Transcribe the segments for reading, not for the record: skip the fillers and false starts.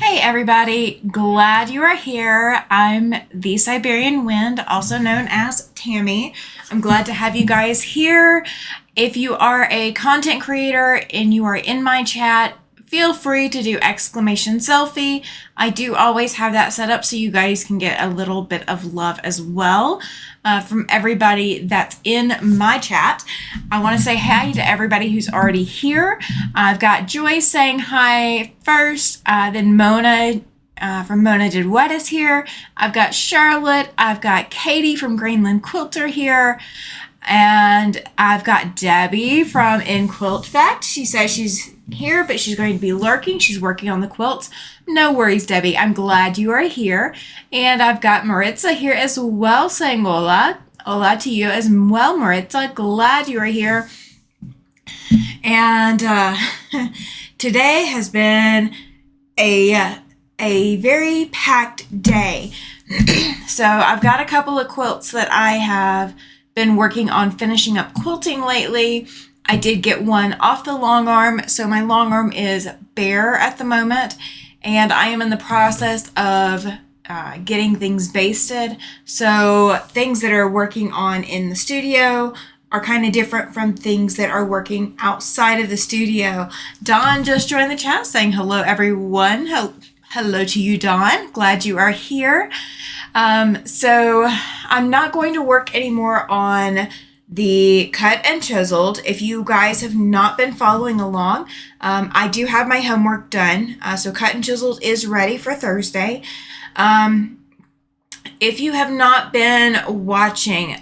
Hey everybody, glad you are here. I'm the Siberian Wind, also known as Tammy. I'm glad to have you guys here. If you are a content creator and you are in my chat, feel free to do exclamation selfie. I do always have that set up so you guys can get a little bit of love as well from everybody that's in my chat. I want to say hi to everybody who's already here. I've got Joyce saying hi first, then Mona from Mona Did What is here. I've got Charlotte. I've got Katie from Greenland Quilter here. And I've got Debbie from In Quilt Fact. She says she's here, but she's going to be lurking. She's working on the quilts. No worries, Debbie. I'm glad you are here. And I've got Maritza here as well saying hola. Hola to you as well, Maritza. Glad you are here. And today has been a very packed day. So I've got a couple of quilts that I have been working on finishing up quilting lately. I did get one off the long arm, so my long arm is bare at the moment, and I am in the process of getting things basted. So things that are working on in the studio are kind of different from things that are working outside of the studio. Dawn just joined the chat saying hello everyone. Hello to you, Dawn. Glad you are here. So I'm not going to work anymore on the cut and chiseled. If you guys have not been following along, I do have my homework done. So cut and chiseled is ready for Thursday. If you have not been watching,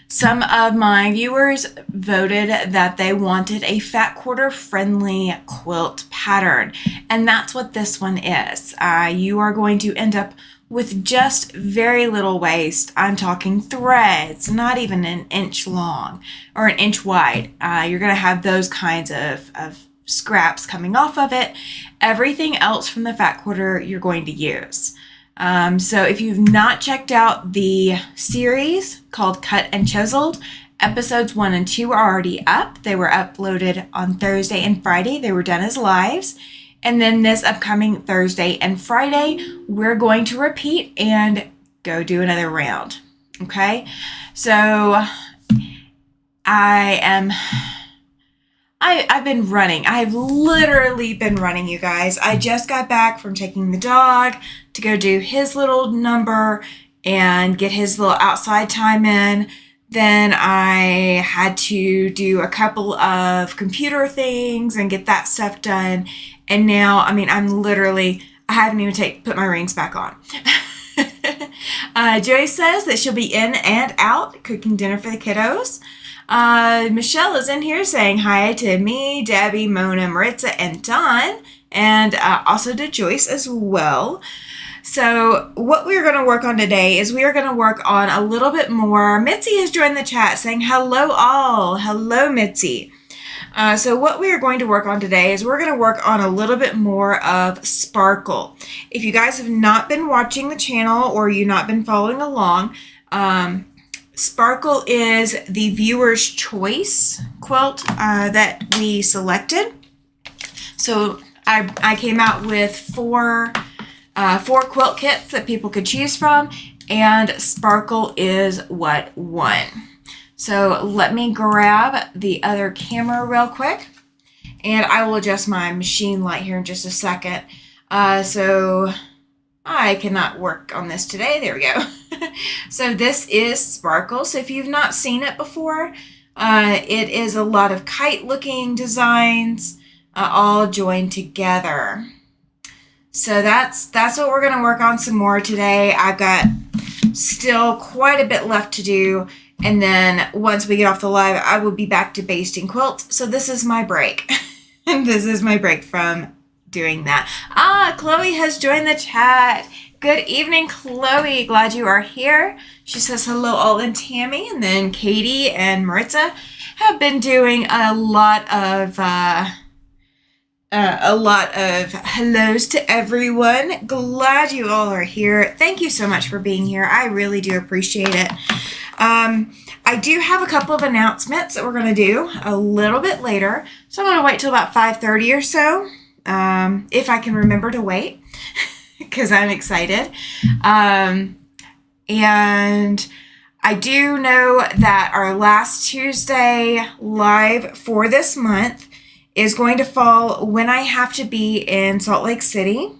some of my viewers voted that they wanted a fat quarter friendly quilt pattern, and that's what this one is. You are going to end up with just very little waste. I'm talking threads, not even an inch long or an inch wide. You're going to have those kinds of scraps coming off of it. Everything else from the fat quarter you're going to use. So if you've not checked out the series called Cut and Chiseled, episodes 1 and 2 are already up. They were uploaded on Thursday and Friday. They were done as lives. And then this upcoming Thursday and Friday, we're going to repeat and go do another round. Okay? So I've been running. I've literally been running, you guys. I just got back from taking the dog to go do his little number and get his little outside time in. Then I had to do a couple of computer things and get that stuff done. And now, I haven't even put my rings back on. Joy says that she'll be in and out cooking dinner for the kiddos. Michelle is in here saying hi to me, Debbie, Mona, Maritza, and Dawn, and also to Joyce as well. So what we're going to work on today is we are going to work on a little bit more. Mitzi has joined the chat saying hello all. Hello, Mitzi. So what we are going to work on today is we're going to work on a little bit more of sparkle. If you guys have not been watching the channel or you've not been following along, Sparkle is the viewer's choice quilt that we selected. So I came out with four quilt kits that people could choose from, and Sparkle is what won. So let me grab the other camera real quick, and I will adjust my machine light here in just a second. So I cannot work on this today. There we go. So this is Sparkle. So if you've not seen it before, it is a lot of kite looking designs all joined together. So that's what we're going to work on some more today. I've got still quite a bit left to do. And then once we get off the live, I will be back to basting quilts. So this is my break. This is my break from doing that. Chloe has joined the chat. Good evening, Chloe. Glad you are here. She says hello all and Tammy. And then Katie and Maritza have been doing a lot of hellos to everyone. Glad you all are here. Thank you so much for being here. I really do appreciate it. I do have a couple of announcements that we're going to do a little bit later. So I'm going to wait till about 5:30 or so, if I can remember to wait. because I'm excited. And I do know that our last Tuesday live for this month is going to fall when I have to be in Salt Lake City.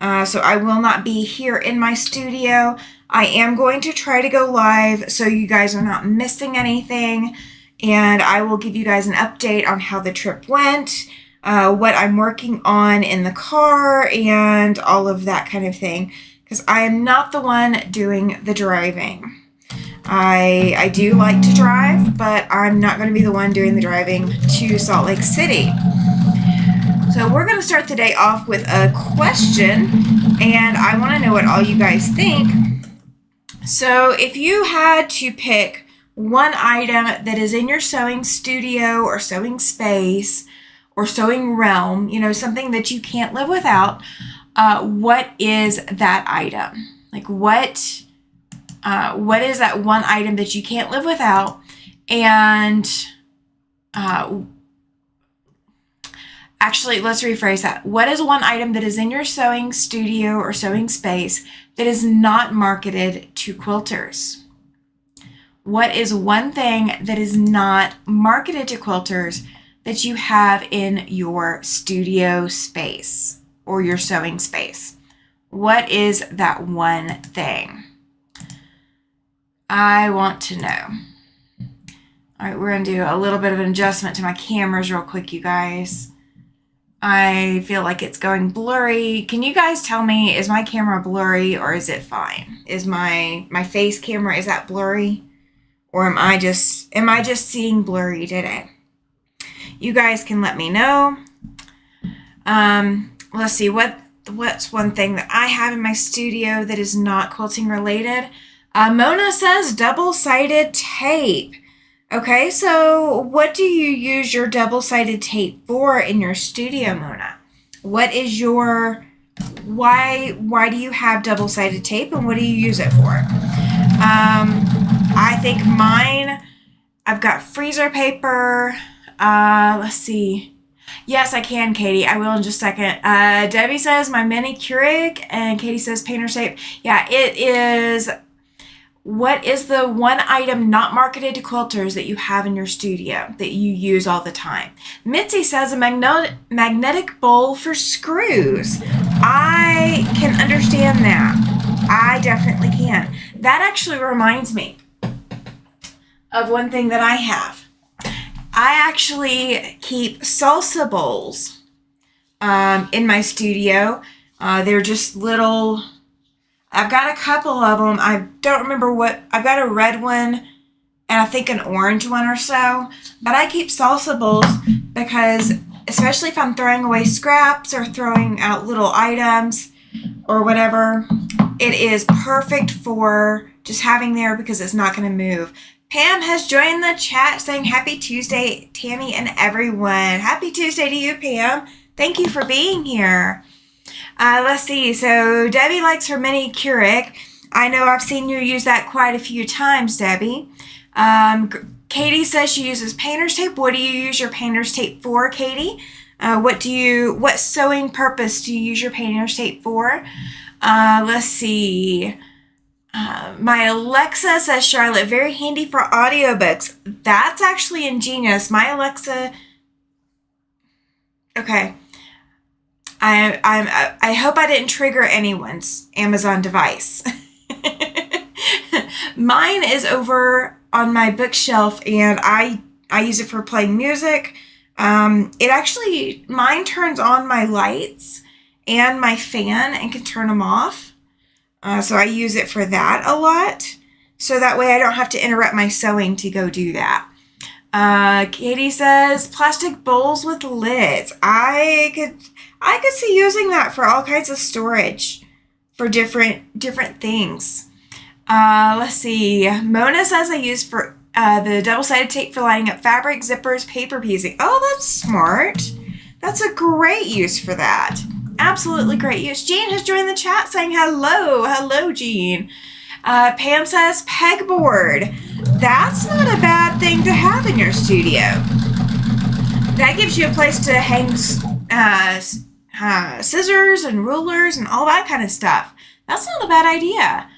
So I will not be here in my studio. I am going to try to go live so you guys are not missing anything. And I will give you guys an update on how the trip went, what I'm working on in the car, and all of that kind of thing. Because I am not the one doing the driving. I do like to drive, but I'm not going to be the one doing the driving to Salt Lake City. So we're going to start the day off with a question, and I want to know what all you guys think. So if you had to pick one item that is in your sewing studio or sewing space or sewing realm, something that you can't live without, what is that item? Like what is that one item that you can't live without? And actually, let's rephrase that. What is one item that is in your sewing studio or sewing space that is not marketed to quilters? What is one thing that is not marketed to quilters that you have in your studio space or your sewing space? What is that one thing? I want to know. All right, we're going to do a little bit of an adjustment to my cameras real quick, you guys. I feel like it's going blurry. Can you guys tell me, is my camera blurry or is it fine? Is my face camera, is that blurry? Or am I just seeing blurry today? You guys can let me know. Let's see, what's one thing that I have in my studio that is not quilting related? Mona says double-sided tape. Okay, so what do you use your double-sided tape for in your studio, Mona? What is your, why do you have double-sided tape and what do you use it for? I think mine, I've got freezer paper. Let's see. Yes, I can, Katie. I will in just a second. Debbie says my mini Keurig, and Katie says painter's tape. Yeah, it is. What is the one item not marketed to quilters that you have in your studio that you use all the time? Mitzi says a magnetic bowl for screws. I can understand that. I definitely can. That actually reminds me of one thing that I have. I actually keep salsa bowls in my studio. They're just little... I've got a couple of them. I don't remember what. I've got a red one and I think an orange one or so. But I keep salsa bowls because, especially if I'm throwing away scraps or throwing out little items or whatever, it is perfect for just having there because it's not going to move. Pam has joined the chat saying Happy Tuesday, Tammy and everyone. Happy Tuesday to you, Pam. Thank you for being here. Let's see. So Debbie likes her mini Keurig. I know I've seen you use that quite a few times, Debbie. Katie says she uses painter's tape. What do you use your painter's tape for, Katie? What sewing purpose do you use your painter's tape for? Let's see. My Alexa says, Charlotte, very handy for audiobooks. That's actually ingenious. My Alexa. Okay. I hope I didn't trigger anyone's Amazon device. Mine is over on my bookshelf, and I use it for playing music. Mine turns on my lights and my fan and can turn them off. So I use it for that a lot. So that way I don't have to interrupt my sewing to go do that. Katie says plastic bowls with lids. I could see using that for all kinds of storage for different things. Let's see. Mona says I use for the double-sided tape for lining up fabric, zippers, paper piecing. Oh, that's smart. That's a great use for that. Absolutely great use. Jean has joined the chat saying hello. Hello, Jean. Pam says pegboard. That's not a bad thing to have in your studio. That gives you a place to hang scissors and rulers and all that kind of stuff. That's not a bad idea.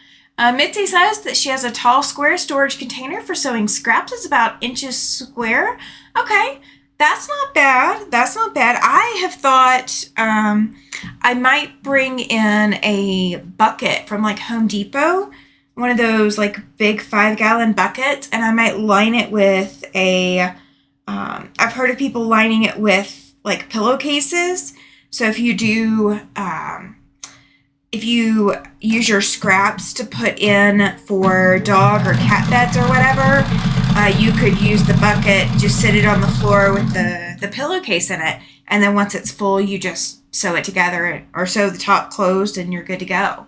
Mitzi says that she has a tall square storage container for sewing scraps. It's about inches square. Okay, that's not bad. That's not bad. I have thought I might bring in a bucket from like Home Depot, one of those like big 5-gallon buckets, and I might line it with I've heard of people lining it with like pillowcases. So if you do, if you use your scraps to put in for dog or cat beds or whatever, you could use the bucket, just sit it on the floor with the pillowcase in it. And then once it's full, you just sew it together or sew the top closed and you're good to go.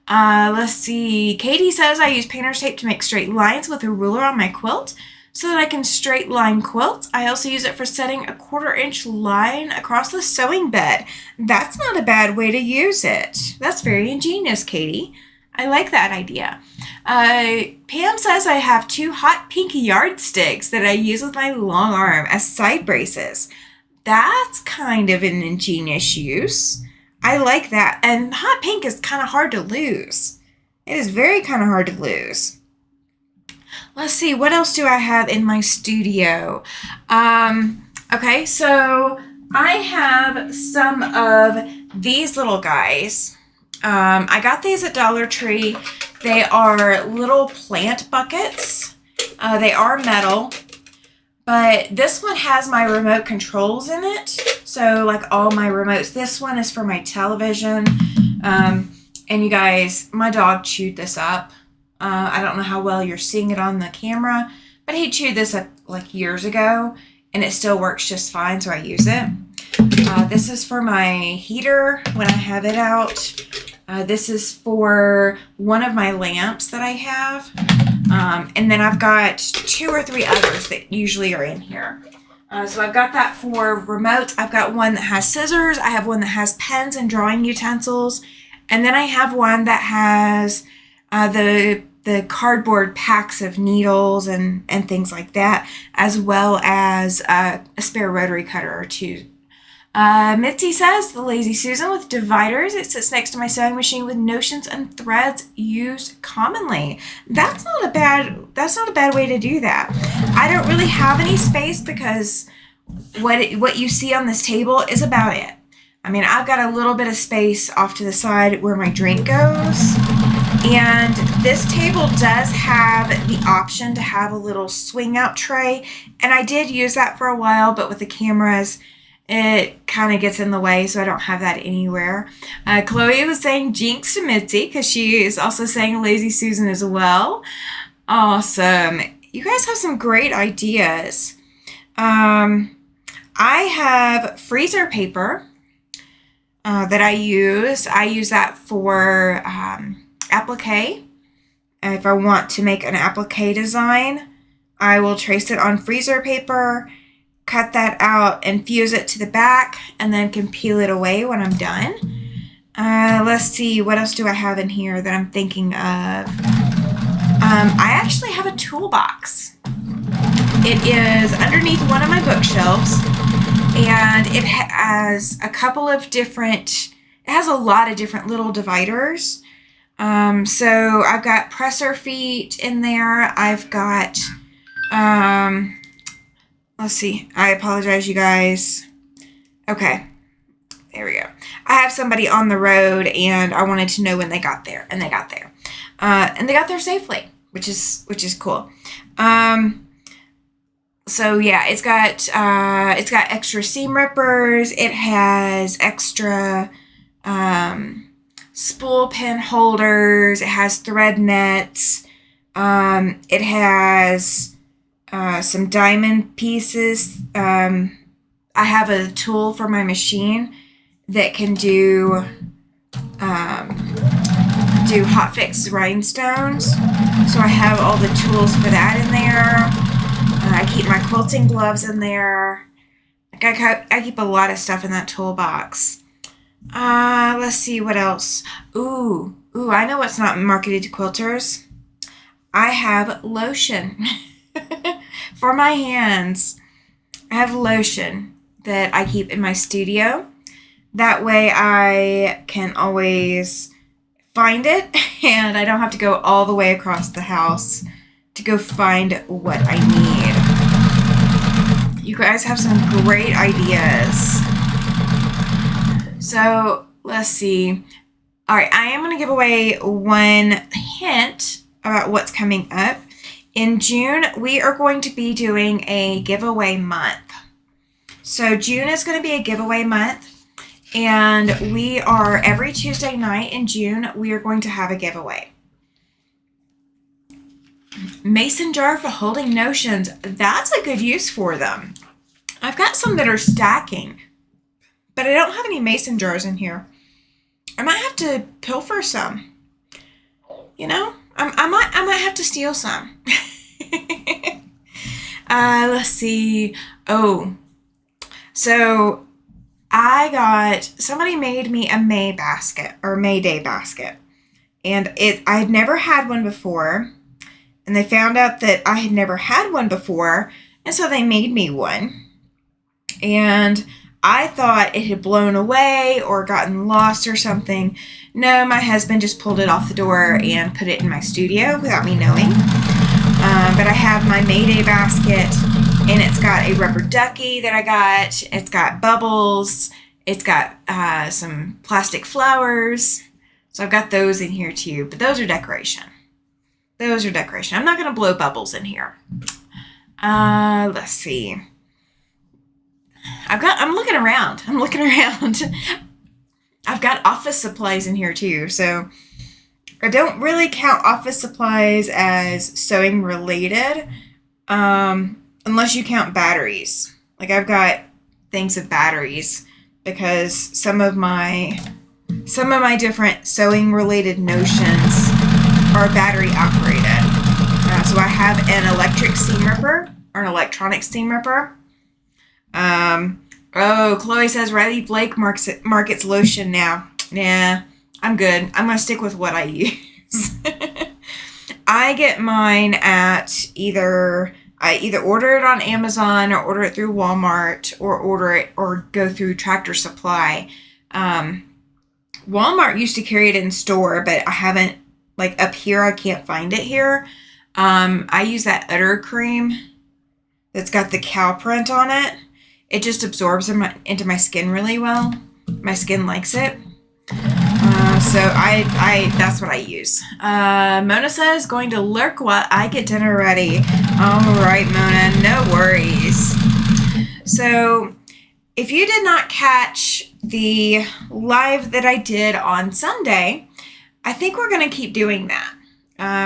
Let's see. Katie says I use painter's tape to make straight lines with a ruler on my quilt so that I can straight line quilt. I also use it for setting a 1/4-inch line across the sewing bed. That's not a bad way to use it. That's very ingenious, Katie. I like that idea. Pam says I have 2 hot pink yardsticks that I use with my long arm as side braces. That's kind of an ingenious use. I like that. And hot pink is kind of hard to lose. It is very kind of hard to lose. Let's see, what else do I have in my studio? Okay, so I have some of these little guys. I got these at Dollar Tree. They are little plant buckets. They are metal, but this one has my remote controls in it. So like all my remotes, this one is for my television. And you guys, my dog chewed this up. I don't know how well you're seeing it on the camera, but he chewed this up like years ago and it still works just fine, so I use it. This is for my heater when I have it out. This is for one of my lamps that I have. And then I've got 2 or 3 others that usually are in here. So I've got that for remotes. I've got one that has scissors. I have one that has pens and drawing utensils. And then I have one that has the cardboard packs of needles and things like that, as well as a spare rotary cutter or 2. Mitzi says the Lazy Susan with dividers. It sits next to my sewing machine with notions and threads used commonly. That's not a bad way to do that. I don't really have any space because what you see on this table is about it. I mean, I've got a little bit of space off to the side where my drink goes. And this table does have the option to have a little swing out tray. And I did use that for a while, but with the cameras, it kind of gets in the way, so I don't have that anywhere. Chloe was saying jinx to Mitzi because she is also saying Lazy Susan as well. Awesome. You guys have some great ideas. I have freezer paper that I use. I use that for applique. If I want to make an applique design, I will trace it on freezer paper, cut that out and fuse it to the back, and then can peel it away when I'm done. Let's see, what else do I have in here that I'm thinking of? I actually have a toolbox. It is underneath one of my bookshelves, and it has a lot of different little dividers. So I've got presser feet in there. I've got, let's see. I apologize, you guys. Okay. There we go. I have somebody on the road and I wanted to know when they got there, and they got there. And they got there safely, which is cool. So yeah, it's got extra seam rippers. It has extra, spool pin holders. It has thread nets. It has some diamond pieces. I have a tool for my machine that can do hot fix rhinestones. So I have all the tools for that in there. I keep my quilting gloves in there. I keep a lot of stuff in that toolbox. Let's see what else. Ooh, I know what's not marketed to quilters. I have lotion for my hands. I have lotion that I keep in my studio. That way I can always find it and I don't have to go all the way across the house to go find what I need. You guys have some great ideas. So let's see. All right, I am going to give away one hint about what's coming up. In June, we are going to be doing a giveaway month. So June is going to be a giveaway month. And we are, every Tuesday night in June, we are going to have a giveaway. Mason jar for holding notions. That's a good use for them. I've got some that are stacking, but I don't have any mason jars in here. I might have to pilfer some. You know, I might have to steal some. Let's see. Oh, so somebody made me a May basket or May Day basket, and I had never had one before, and they found out that I had never had one before, and so they made me one, and I thought it had blown away or gotten lost or something. No, my husband just pulled it off the door and put it in my studio without me knowing. But I have my May Day basket, and it's got a rubber ducky that I got. It's got bubbles. It's got some plastic flowers. So I've got those in here too, but those are decoration. Those are decoration. I'm not going to blow bubbles in here. Let's see. I'm looking around. I've got office supplies in here too. So I don't really count office supplies as sewing related, unless you count batteries. Like I've got things of batteries because some of my different sewing related notions are battery operated. So I have an electric seam ripper or an electronic seam ripper. Chloe says Riley Blake markets lotion now. Nah, I'm good. I'm gonna stick with what I use. I get mine at I either order it on Amazon or order it through Walmart or go through Tractor Supply. Walmart used to carry it in store, but I haven't, like up here, I can't find it here. I use that udder cream that's got the cow print on it. It just absorbs into my skin really well. My skin likes it. So that's what I use. Mona says, going to lurk while I get dinner ready. All right, Mona, no worries. So if you did not catch the live that I did on Sunday, I think we're going to keep doing that.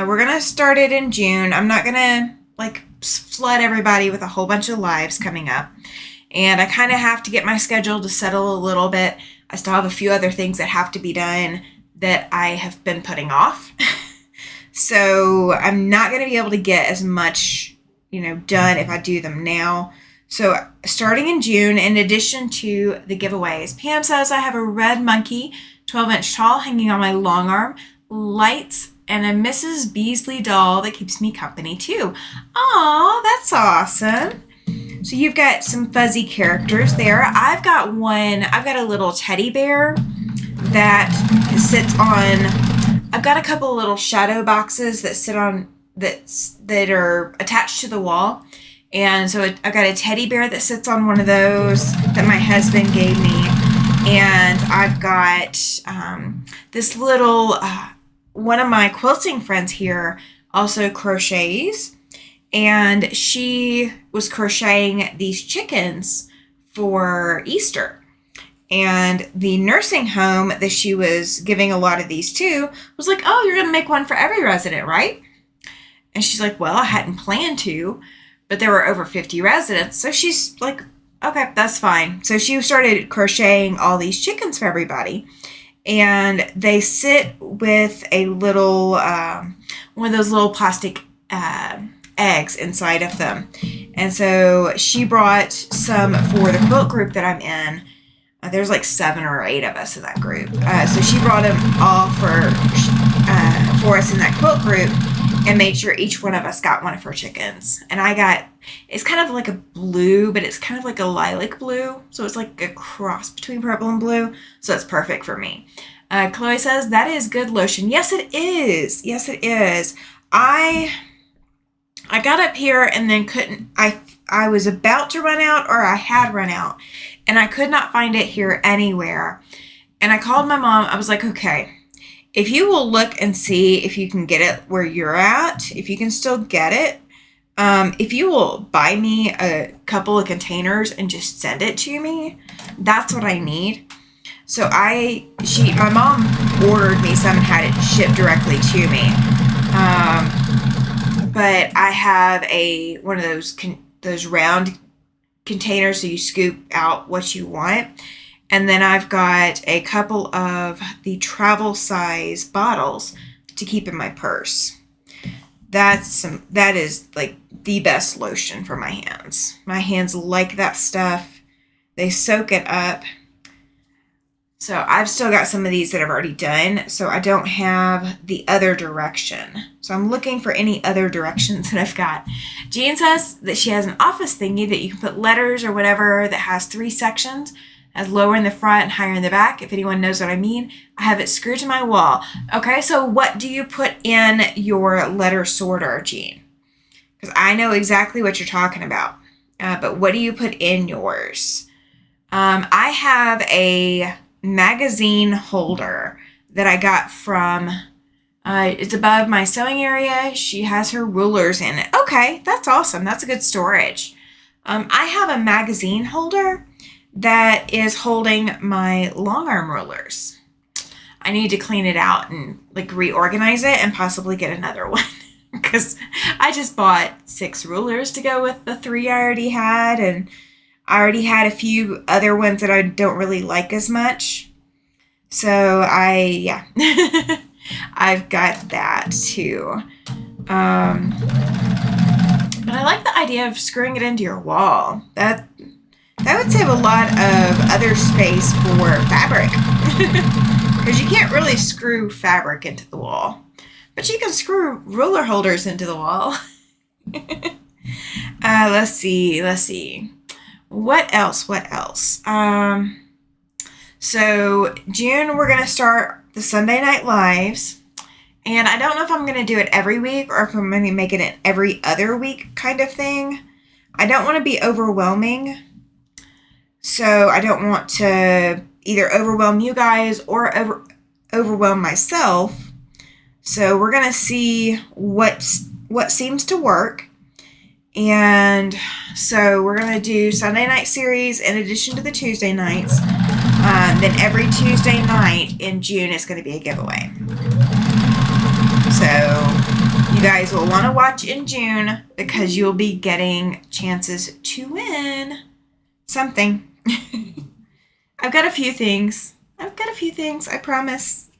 We're going to start it in June. I'm not going to flood everybody with a whole bunch of lives coming up. And I kind of have to get my schedule to settle a little bit. I still have a few other things that have to be done that I have been putting off. So I'm not going to be able to get as much, done if I do them now. So starting in June, in addition to the giveaways, Pam says I have a red monkey, 12-inch tall, hanging on my long arm, lights, and a Mrs. Beasley doll that keeps me company too. Aw, that's awesome. So you've got some fuzzy characters there. I've got a little teddy bear that sits on, I've got a couple of little shadow boxes that sit on, that are attached to the wall. And so I've got a teddy bear that sits on one of those that my husband gave me. And I've got this little, one of my quilting friends here also crochets. And she was crocheting these chickens for Easter. And the nursing home that she was giving a lot of these to was like, oh, you're going to make one for every resident, right? And she's like, well, I hadn't planned to, but there were over 50 residents. So she's like, okay, that's fine. So she started crocheting all these chickens for everybody. And they sit with a little, one of those little plastic eggs inside of them. And so she brought some for the quilt group that I'm in. There's like 7 or 8 of us in that group. So she brought them all for us in that quilt group. and made sure each one of us got one of her chickens. And I got, it's kind of like a blue, but it's kind of like a lilac blue. So it's like a cross between purple and blue. So it's perfect for me. Chloe says, that is good lotion. Yes, it is. Yes, it is. I got up here and then I was about to run out, or I had run out, and I could not find it here anywhere. And I called my mom. I was like, okay, if you will look and see if you can get it where you're at, if you can still get it, if you will buy me a couple of containers and just send it to me, that's what I need. So my mom ordered me some and had it shipped directly to me. But I have one of those round containers, so you scoop out what you want. And then I've got a couple of the travel size bottles to keep in my purse. That is like the best lotion for my hands. My hands like that stuff. They soak it up. So I've still got some of these that I've already done, so I don't have the other direction. So I'm looking for any other directions that I've got. Jean says that she has an office thingy that you can put letters or whatever that has 3 sections, as lower in the front and higher in the back, if anyone knows what I mean. I have it screwed to my wall. Okay, so what do you put in your letter sorter, Jean? Because I know exactly what you're talking about. But what do you put in yours? I have a magazine holder that I got from, it's above my sewing area. She has her rulers in it. Okay, that's awesome. That's a good storage. I have a magazine holder that is holding my long arm rulers. I need to clean it out and like reorganize it and possibly get another one because I just bought 6 rulers to go with the 3 I already had, and I already had a few other ones that I don't really like as much. So I've got that too. But I like the idea of screwing it into your wall. That would save a lot of other space for fabric. Because you can't really screw fabric into the wall. But you can screw ruler holders into the wall. Let's see. What else? So June, we're going to start the Sunday Night Lives. And I don't know if I'm going to do it every week or if I'm going to make it an every other week kind of thing. I don't want to be overwhelming. So I don't want to either overwhelm you guys or overwhelm myself. So we're going to see what seems to work. And so we're going to do Sunday night series in addition to the Tuesday nights. Then every Tuesday night in June is going to be a giveaway. So you guys will want to watch in June because you'll be getting chances to win something. I've got a few things, I promise.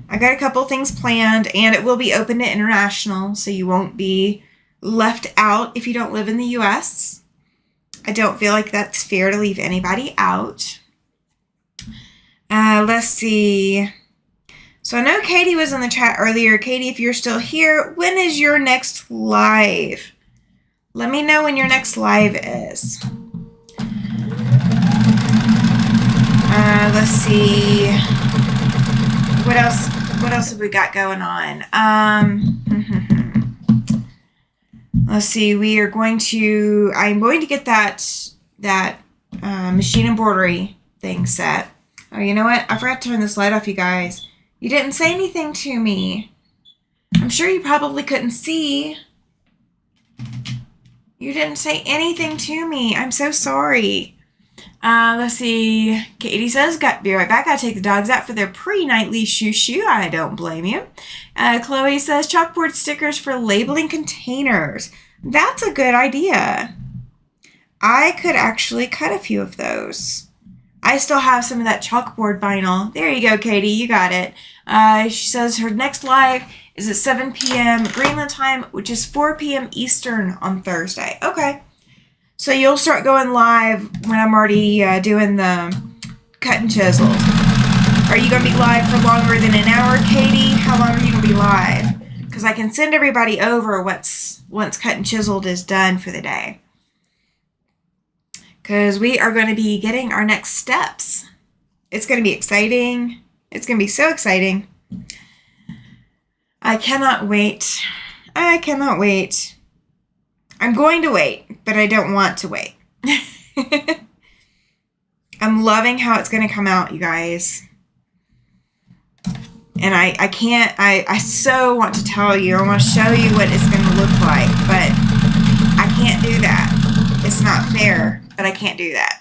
I got a couple things planned, and it will be open to international, so you won't be left out if you don't live in the U.S. I don't feel like that's fair to leave anybody out. Let's see. So I know Katie was in the chat earlier. Katie, if you're still here, when is your next live? Let me know when your next live is. Let's see. What else have we got going on? Let's see. I'm going to get that machine embroidery thing set. Oh, you know what? I forgot to turn this light off, you guys. You didn't say anything to me. I'm sure you probably couldn't see. You didn't say anything to me. I'm so sorry. Let's see. Katie says, be right back. Gotta take the dogs out for their pre-nightly shoo-shoo. I don't blame you. Chloe says, chalkboard stickers for labeling containers. That's a good idea. I could actually cut a few of those. I still have some of that chalkboard vinyl. There you go, Katie. You got it. She says her next live is at 7 p.m. Greenland time, which is 4 p.m. Eastern on Thursday. Okay. So you'll start going live when I'm already doing the cut and chisel. Are you going to be live for longer than an hour, Katie? How long are you going to be live? Because because I can send everybody over once Cut and Chiseled is done for the day. Because we are going to be getting our next steps. It's going to be exciting. It's going to be so exciting. I cannot wait. I cannot wait. I'm going to wait, but I don't want to wait. I'm loving how it's going to come out, you guys. And I can't, I so want to tell you, I want to show you what it's going to look like, but I can't do that. It's not fair, but I can't do that.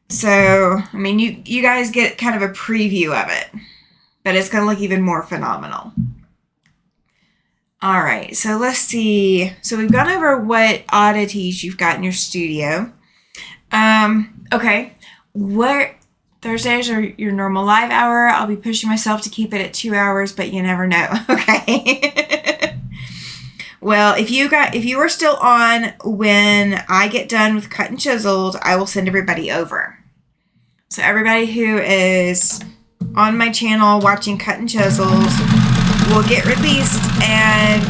So, I mean, you guys get kind of a preview of it, but it's going to look even more phenomenal. All right, so let's see. So we've gone over what oddities you've got in your studio. Okay, Thursdays are your normal live hour. I'll be pushing myself to keep it at 2 hours, but you never know. Okay. Well, if you are still on when I get done with Cut and Chiseled, I will send everybody over. So everybody who is on my channel watching Cut and Chiseled will get released and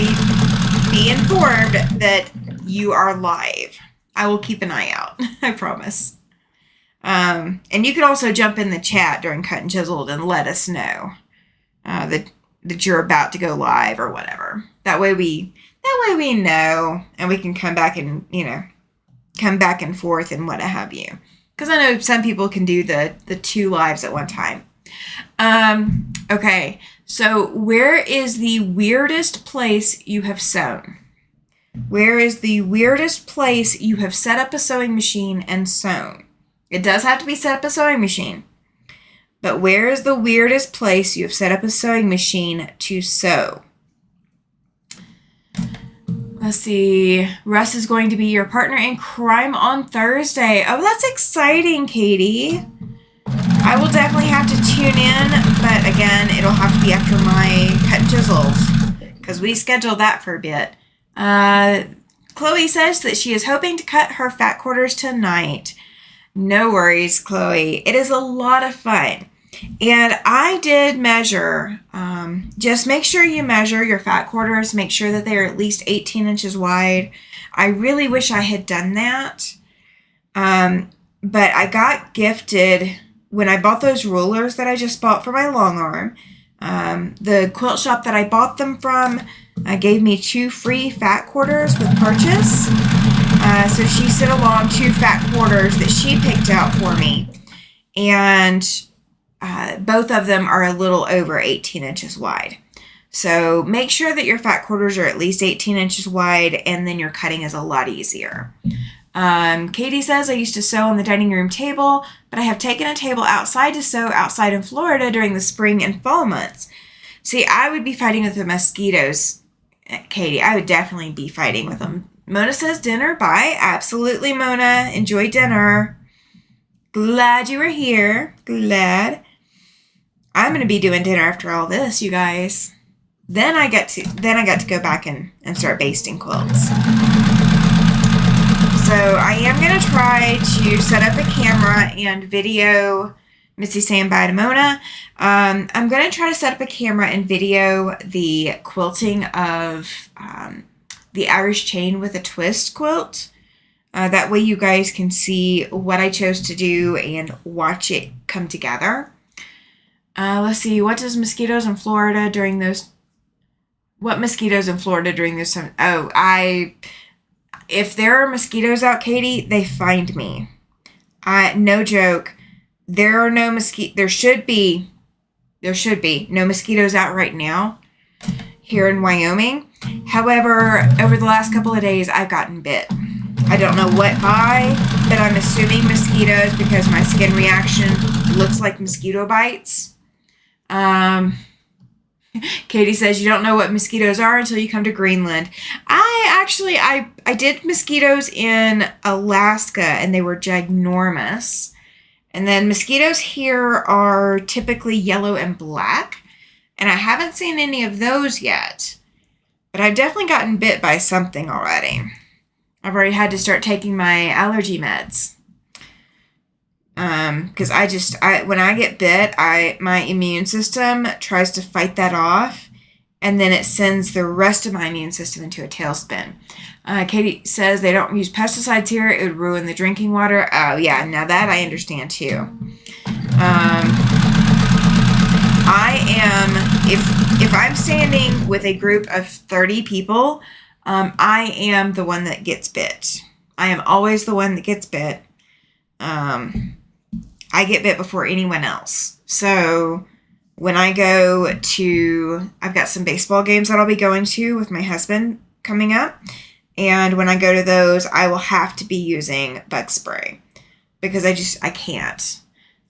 be informed that you are live. I will keep an eye out. I promise. And you can also jump in the chat during Cut and Chiseled and let us know that you're about to go live or whatever. That way we know, and we can come back and come back and forth and what have you. Because I know some people can do the 2 lives at one time. Okay, so where is the weirdest place you have sewn? Where is the weirdest place you have set up a sewing machine and sewn? It does have to be set up a sewing machine. But where is the weirdest place you have set up a sewing machine to sew? Let's see. Russ is going to be your partner in crime on Thursday. Oh, that's exciting, Katie. I will definitely have to tune in, but again, it'll have to be after my Cut and Chisels, because we scheduled that for a bit. Chloe says that she is hoping to cut her fat quarters tonight. No worries, Chloe. It is a lot of fun. And I did measure, just make sure you measure your fat quarters, make sure that they are at least 18 inches wide. I really wish I had done that. But I got gifted, when I bought those rulers that I just bought for my long arm, the quilt shop that I bought them from gave me 2 free fat quarters with purchase. So she sent along 2 fat quarters that she picked out for me. And both of them are a little over 18 inches wide. So make sure that your fat quarters are at least 18 inches wide, and then your cutting is a lot easier. Katie says, I used to sew on the dining room table, but I have taken a table outside to sew outside in Florida during the spring and fall months. See, I would be fighting with the mosquitoes, Katie. I would definitely be fighting with them. Mona says dinner. Bye. Absolutely, Mona. Enjoy dinner. Glad you were here. Glad. I'm going to be doing dinner after all this, you guys. Then I got to go back and start basting quilts. So I am going to try to set up a camera and video Missy saying bye to Mona. I'm going to try to set up a camera and video the quilting of the Irish chain with a twist quilt. That way you guys can see what I chose to do and watch it come together. Let's see. What mosquitoes in Florida during those time? Oh, if there are mosquitoes out, Katie, they find me. No joke. There are no there should be no mosquitoes out right now here in Wyoming. However, over the last couple of days, I've gotten bit. I don't know what by, but I'm assuming mosquitoes because my skin reaction looks like mosquito bites. Katie says you don't know what mosquitoes are until you come to Greenland. I did mosquitoes in Alaska, and they were ginormous. And then mosquitoes here are typically yellow and black, and I haven't seen any of those yet. But I've definitely gotten bit by something already. I've already had to start taking my allergy meds. Because when I get bit, my immune system tries to fight that off, and then it sends the rest of my immune system into a tailspin. Katie says they don't use pesticides here. It would ruin the drinking water. Oh, yeah. Now that I understand, too. I am, if I'm standing with a group of 30 people, I am the one that gets bit. I am always the one that gets bit. I get bit before anyone else. So when I go to, I've got some baseball games that I'll be going to with my husband coming up. And when I go to those, I will have to be using bug spray because I can't.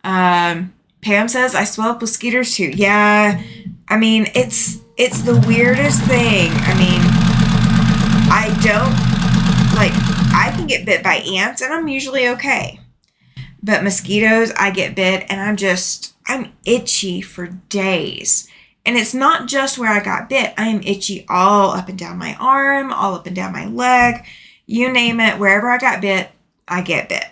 Pam says, I swell up with mosquitoes too. Yeah, I mean, it's the weirdest thing. I mean, I can get bit by ants and I'm usually okay. But mosquitoes, I get bit and I'm itchy for days. And it's not just where I got bit. I am itchy all up and down my arm, all up and down my leg. You name it, wherever I got bit, I get bit.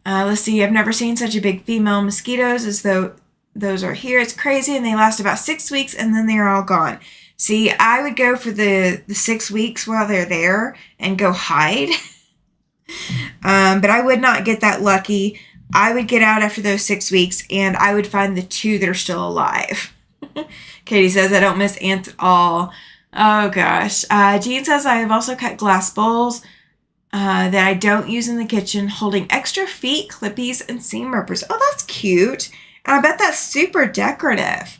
Let's see, I've never seen such a big female mosquitoes as though those are here. It's crazy, and they last about 6 weeks, and then they're all gone. See, I would go for the 6 weeks while they're there and go hide. But I would not get that lucky. I would get out after those 6 weeks, and I would find the 2 that are still alive. Katie says, I don't miss ants at all. Oh, gosh. Jean says, I have also cut glass bowls that I don't use in the kitchen, holding extra feet, clippies, and seam rippers. Oh, that's cute. And I bet that's super decorative.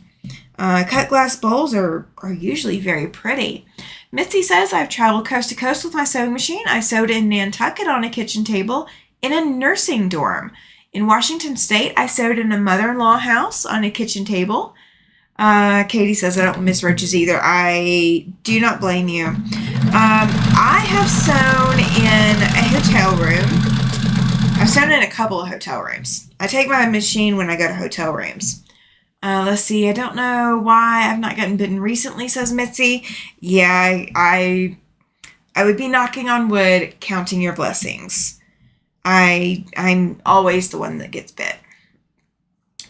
Cut glass bowls are usually very pretty. Misty says, I've traveled coast to coast with my sewing machine. I sewed in Nantucket on a kitchen table in a nursing dorm. In Washington State, I sewed in a mother-in-law house on a kitchen table. Katie says, I don't miss roaches either. I do not blame you. I have sewn in a hotel room. I've sewn in a couple of hotel rooms. I take my machine when I go to hotel rooms. Let's see. I don't know why I've not gotten bitten recently, says Mitzi. Yeah, I would be knocking on wood, counting your blessings. I'm always the one that gets bit.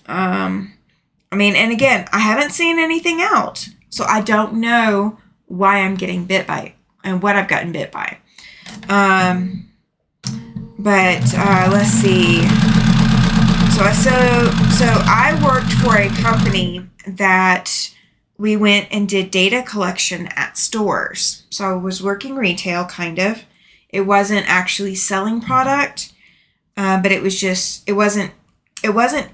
I mean, and again, I haven't seen anything out, so I don't know why I'm getting bit by and what I've gotten bit by. Let's see. So I worked for a company that we went and did data collection at stores. So I was working retail, kind of. It wasn't actually selling product, but it wasn't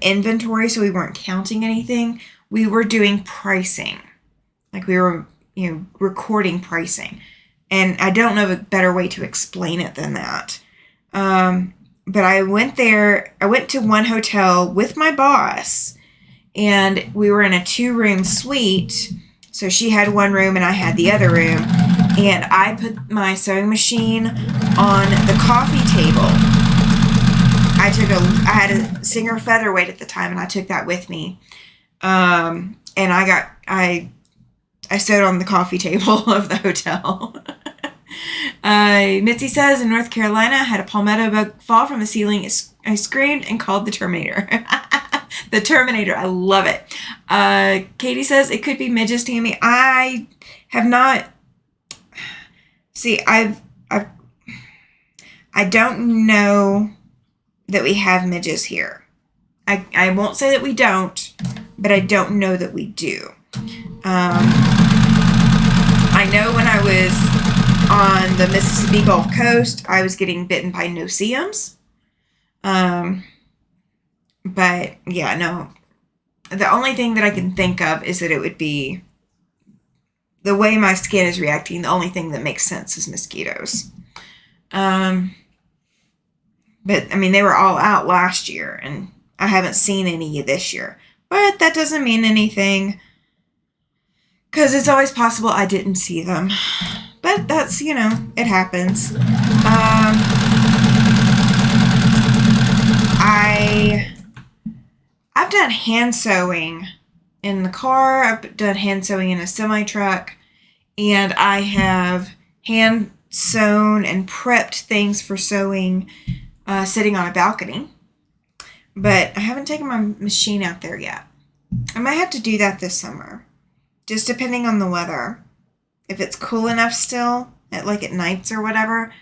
inventory, so we weren't counting anything. We were doing pricing. Like we were, recording pricing. And I don't know of a better way to explain it than that. But I went to one hotel with my boss, and we were in a 2-room suite. So she had one room and I had the other room. And I put my sewing machine on the coffee table. I had a Singer Featherweight at the time, and I took that with me. And I sewed on the coffee table of the hotel. Mitzi says, in North Carolina, I had a palmetto bug fall from the ceiling. I screamed and called the Terminator. The Terminator. I love it. Katie says, it could be midges, Tammy. I have not... See, I don't know that we have midges here. I won't say that we don't, but I don't know that we do. I know when I was on the Mississippi Gulf Coast, I was getting bitten by no-see-ums. But yeah, no. The only thing that I can think of is that it would be the way my skin is reacting. The only thing that makes sense is mosquitoes. But, I mean, they were all out last year, and I haven't seen any this year. But that doesn't mean anything, because it's always possible I didn't see them. But that's, it happens. I've done hand sewing in the car. I've done hand sewing in a semi-truck. And I have hand sewn and prepped things for sewing sitting on a balcony. but I haven't taken my machine out there yet. I might have to do that this summer, just depending on the weather. If it's cool enough still, at nights or whatever.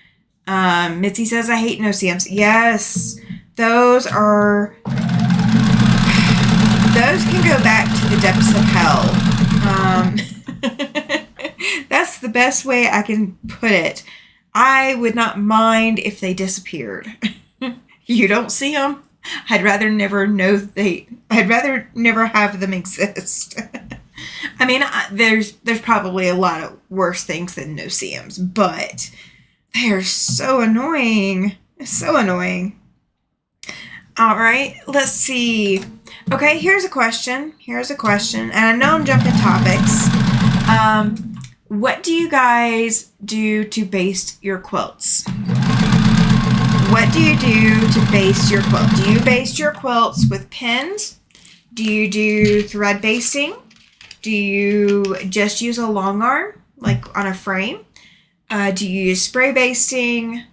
Mitzi says, I hate no-see-ums. Yes, those can go back to the depths of hell. That's the best way I can put it. I would not mind if they disappeared. You don't see them? I'd rather never have them exist. I mean, there's probably a lot of worse things than no-see-ums, but they're so annoying. So annoying. All right, let's see. Okay, here's a question. And I know I'm jumping topics. What do you guys do to baste your quilts? What do you do to baste your quilt? Do you baste your quilts with pins? Do you do thread basting? Do you just use a long arm, like on a frame? Do you use spray basting?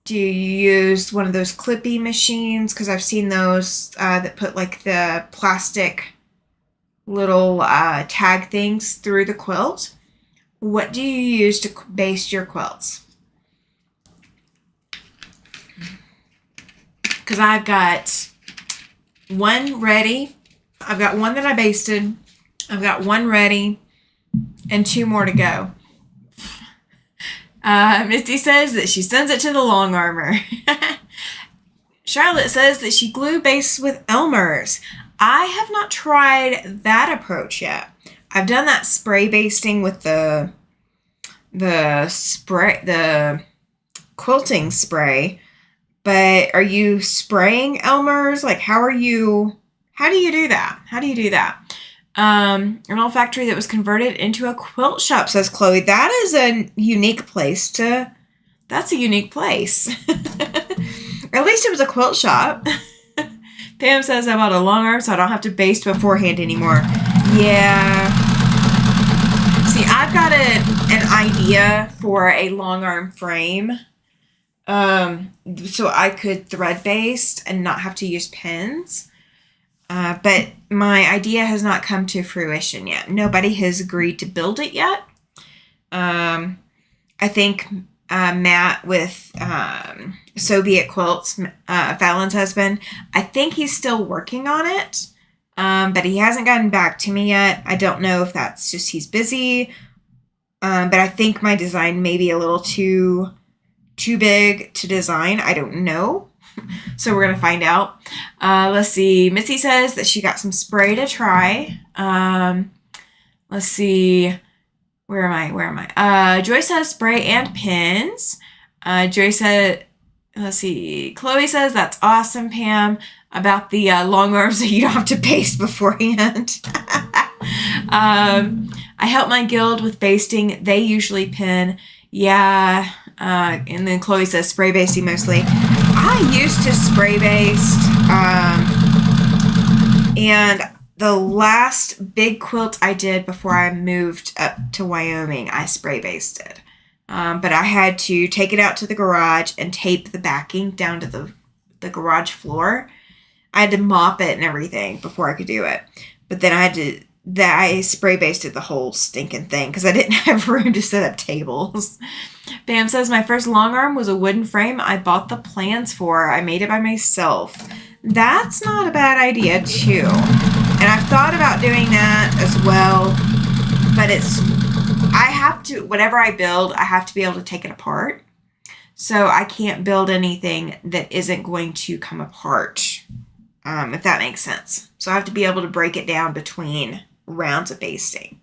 Do you use one of those clippy machines? Because I've seen those that put like the plastic little tag things through the quilt. What do you use to baste your quilts? Because I've got one ready. I've got one that I basted. I've got one ready and 2 more to go. Misty says that she sends it to the long armor. Charlotte says that she glue bastes with Elmer's. I have not tried that approach yet. I've done that spray basting with the quilting spray. But are you spraying Elmer's? Like, how do you do that? An old factory that was converted into a quilt shop, says Chloe. That is a unique place. That's a unique place. Or at least it was a quilt shop. Pam says I bought a long arm so I don't have to baste beforehand anymore. Yeah. See, I've got an idea for a long arm frame. So I could thread baste and not have to use pins. But my idea has not come to fruition yet. Nobody has agreed to build it yet. I think Matt with Soviet Quilts, Fallon's husband, I think he's still working on it. But he hasn't gotten back to me yet. I don't know if that's just he's busy. But I think my design may be a little too big to design. I don't know. So we're going to find out. Let's see. Missy says that she got some spray to try. Let's see. Where am I? Joy says spray and pins. Joy said, let's see. Chloe says that's awesome, Pam, about the long arms so you don't have to baste beforehand. I help my guild with basting. They usually pin. Yeah. And then Chloe says spray basting mostly. I used to spray baste. And the last big quilt I did before I moved up to Wyoming, I spray basted. But I had to take it out to the garage and tape the backing down to the garage floor. I had to mop it and everything before I could do it. But then I spray basted the whole stinking thing because I didn't have room to set up tables. Bam says, my first long arm was a wooden frame I bought the plans for. I made it by myself. That's not a bad idea, too. And I've thought about doing that as well. But whatever I build, I have to be able to take it apart. So I can't build anything that isn't going to come apart, if that makes sense. So I have to be able to break it down between rounds of basting.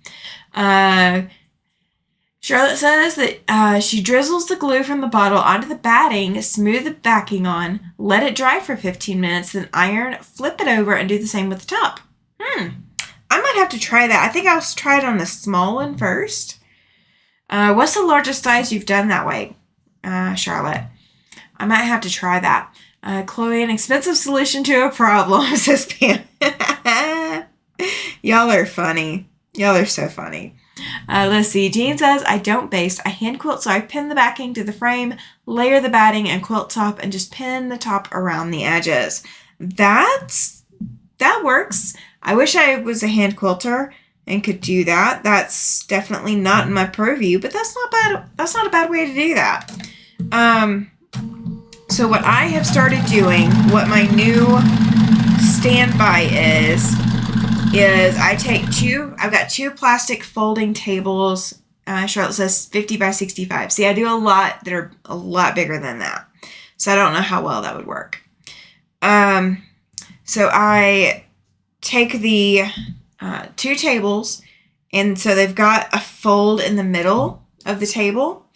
Charlotte says that she drizzles the glue from the bottle onto the batting, smooth the backing on, let it dry for 15 minutes, then iron, flip it over, and do the same with the top. I might have to try that. I think I'll try it on the small one first. What's the largest size you've done that way, Charlotte? I might have to try that. Chloe, an expensive solution to a problem, says Pam. Y'all are funny. Y'all are so funny. Let's see. Jean says, I don't baste. I hand quilt, so I pin the backing to the frame, layer the batting and quilt top, and just pin the top around the edges. That works. I wish I was a hand quilter and could do that. That's definitely not in my purview, but that's not bad. That's not a bad way to do that. So what I have started doing, what my new standby is I've got two plastic folding tables. Charlotte says 50 by 65. See, I do a lot that are a lot bigger than that. So I don't know how well that would work. So I take the two tables, and so they've got a fold in the middle of the table,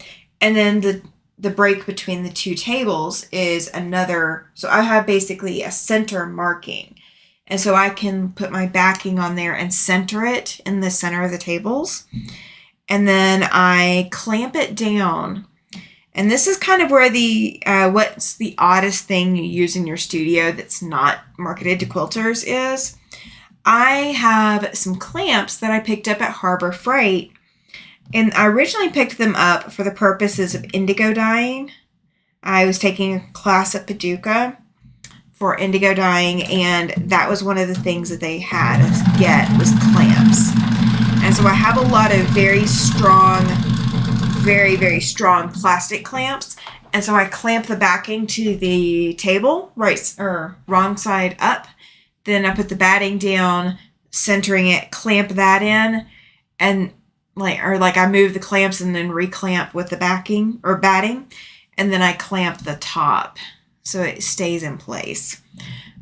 and then the break between the two tables is another. So I have basically a center marking. And so I can put my backing on there and center it in the center of the tables. And then I clamp it down. And this is kind of where what's the oddest thing you use in your studio that's not marketed to quilters is. I have some clamps that I picked up at Harbor Freight. And I originally picked them up for the purposes of indigo dyeing. I was taking a class at Paducah for indigo dyeing, and that was one of the things that they had us get was clamps. And so I have a lot of very strong, very, very strong plastic clamps. And so I clamp the backing to the table, wrong side up. Then I put the batting down, centering it, clamp that in, and I move the clamps and then reclamp with the backing or batting, and then I clamp the top so it stays in place.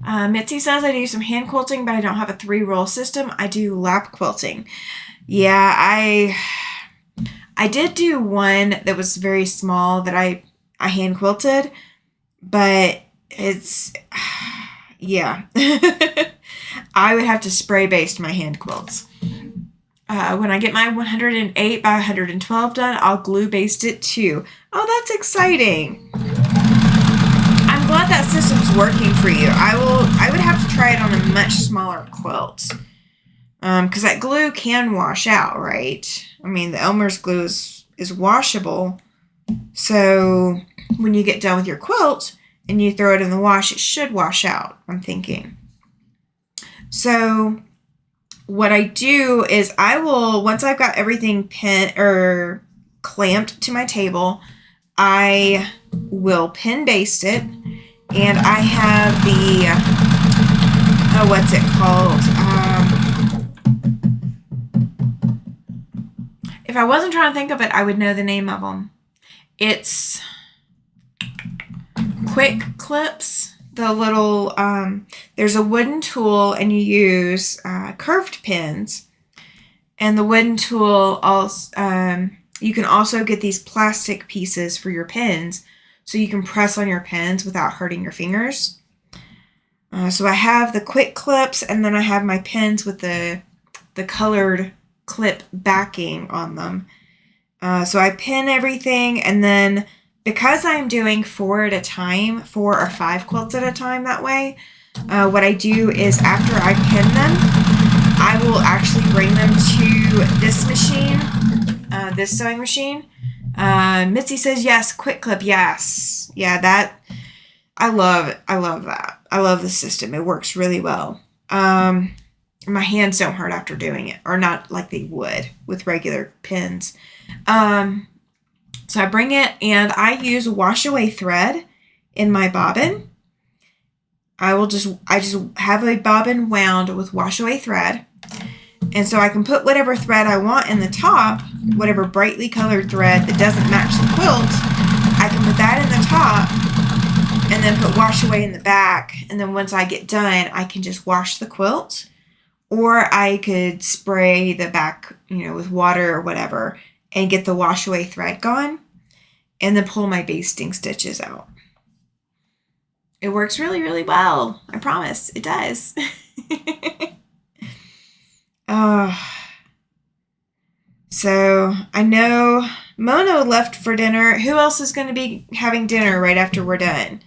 Mitzi says I do some hand quilting, but I don't have a 3-roll system. I do lap quilting. Yeah, I did do one that was very small that I hand quilted, but it's, yeah. I would have to spray baste my hand quilts. When I get my 108 by 112 done, I'll glue baste it too. Oh, that's exciting. I'm glad that system's working for you. I would have to try it on a much smaller quilt. Because that glue can wash out, right? I mean, the Elmer's glue is washable. So when you get done with your quilt and you throw it in the wash, it should wash out, I'm thinking. So what I do is I will, once I've got everything pinned or clamped to my table, I will pin baste it, and I have what's it called? If I wasn't trying to think of it, I would know the name of them. It's quick clips. The little, there's a wooden tool, and you use curved pins. And the wooden tool also, you can also get these plastic pieces for your pins, so you can press on your pins without hurting your fingers. So I have the quick clips, and then I have my pins with the colored clip backing on them. So I pin everything, and then because I'm doing 4 at a time, 4 or 5 quilts at a time that way, what I do is after I pin them, I will actually bring them to this machine, this sewing machine. Mitzi says yes, quick clip, yes. Yeah, that, I love that. I love the system. It works really well. My hands don't hurt after doing it, or not like they would with regular pins. So I bring it, and I use wash away thread in my bobbin. I just have a bobbin wound with wash away thread. And so I can put whatever thread I want in the top, whatever brightly colored thread that doesn't match the quilt, I can put that in the top and then put wash away in the back. And then once I get done, I can just wash the quilt, or I could spray the back, with water or whatever, and get the wash away thread gone, and then pull my basting stitches out. It works really, really well. I promise. It does. So I know Mono left for dinner. Who else is going to be having dinner right after we're done?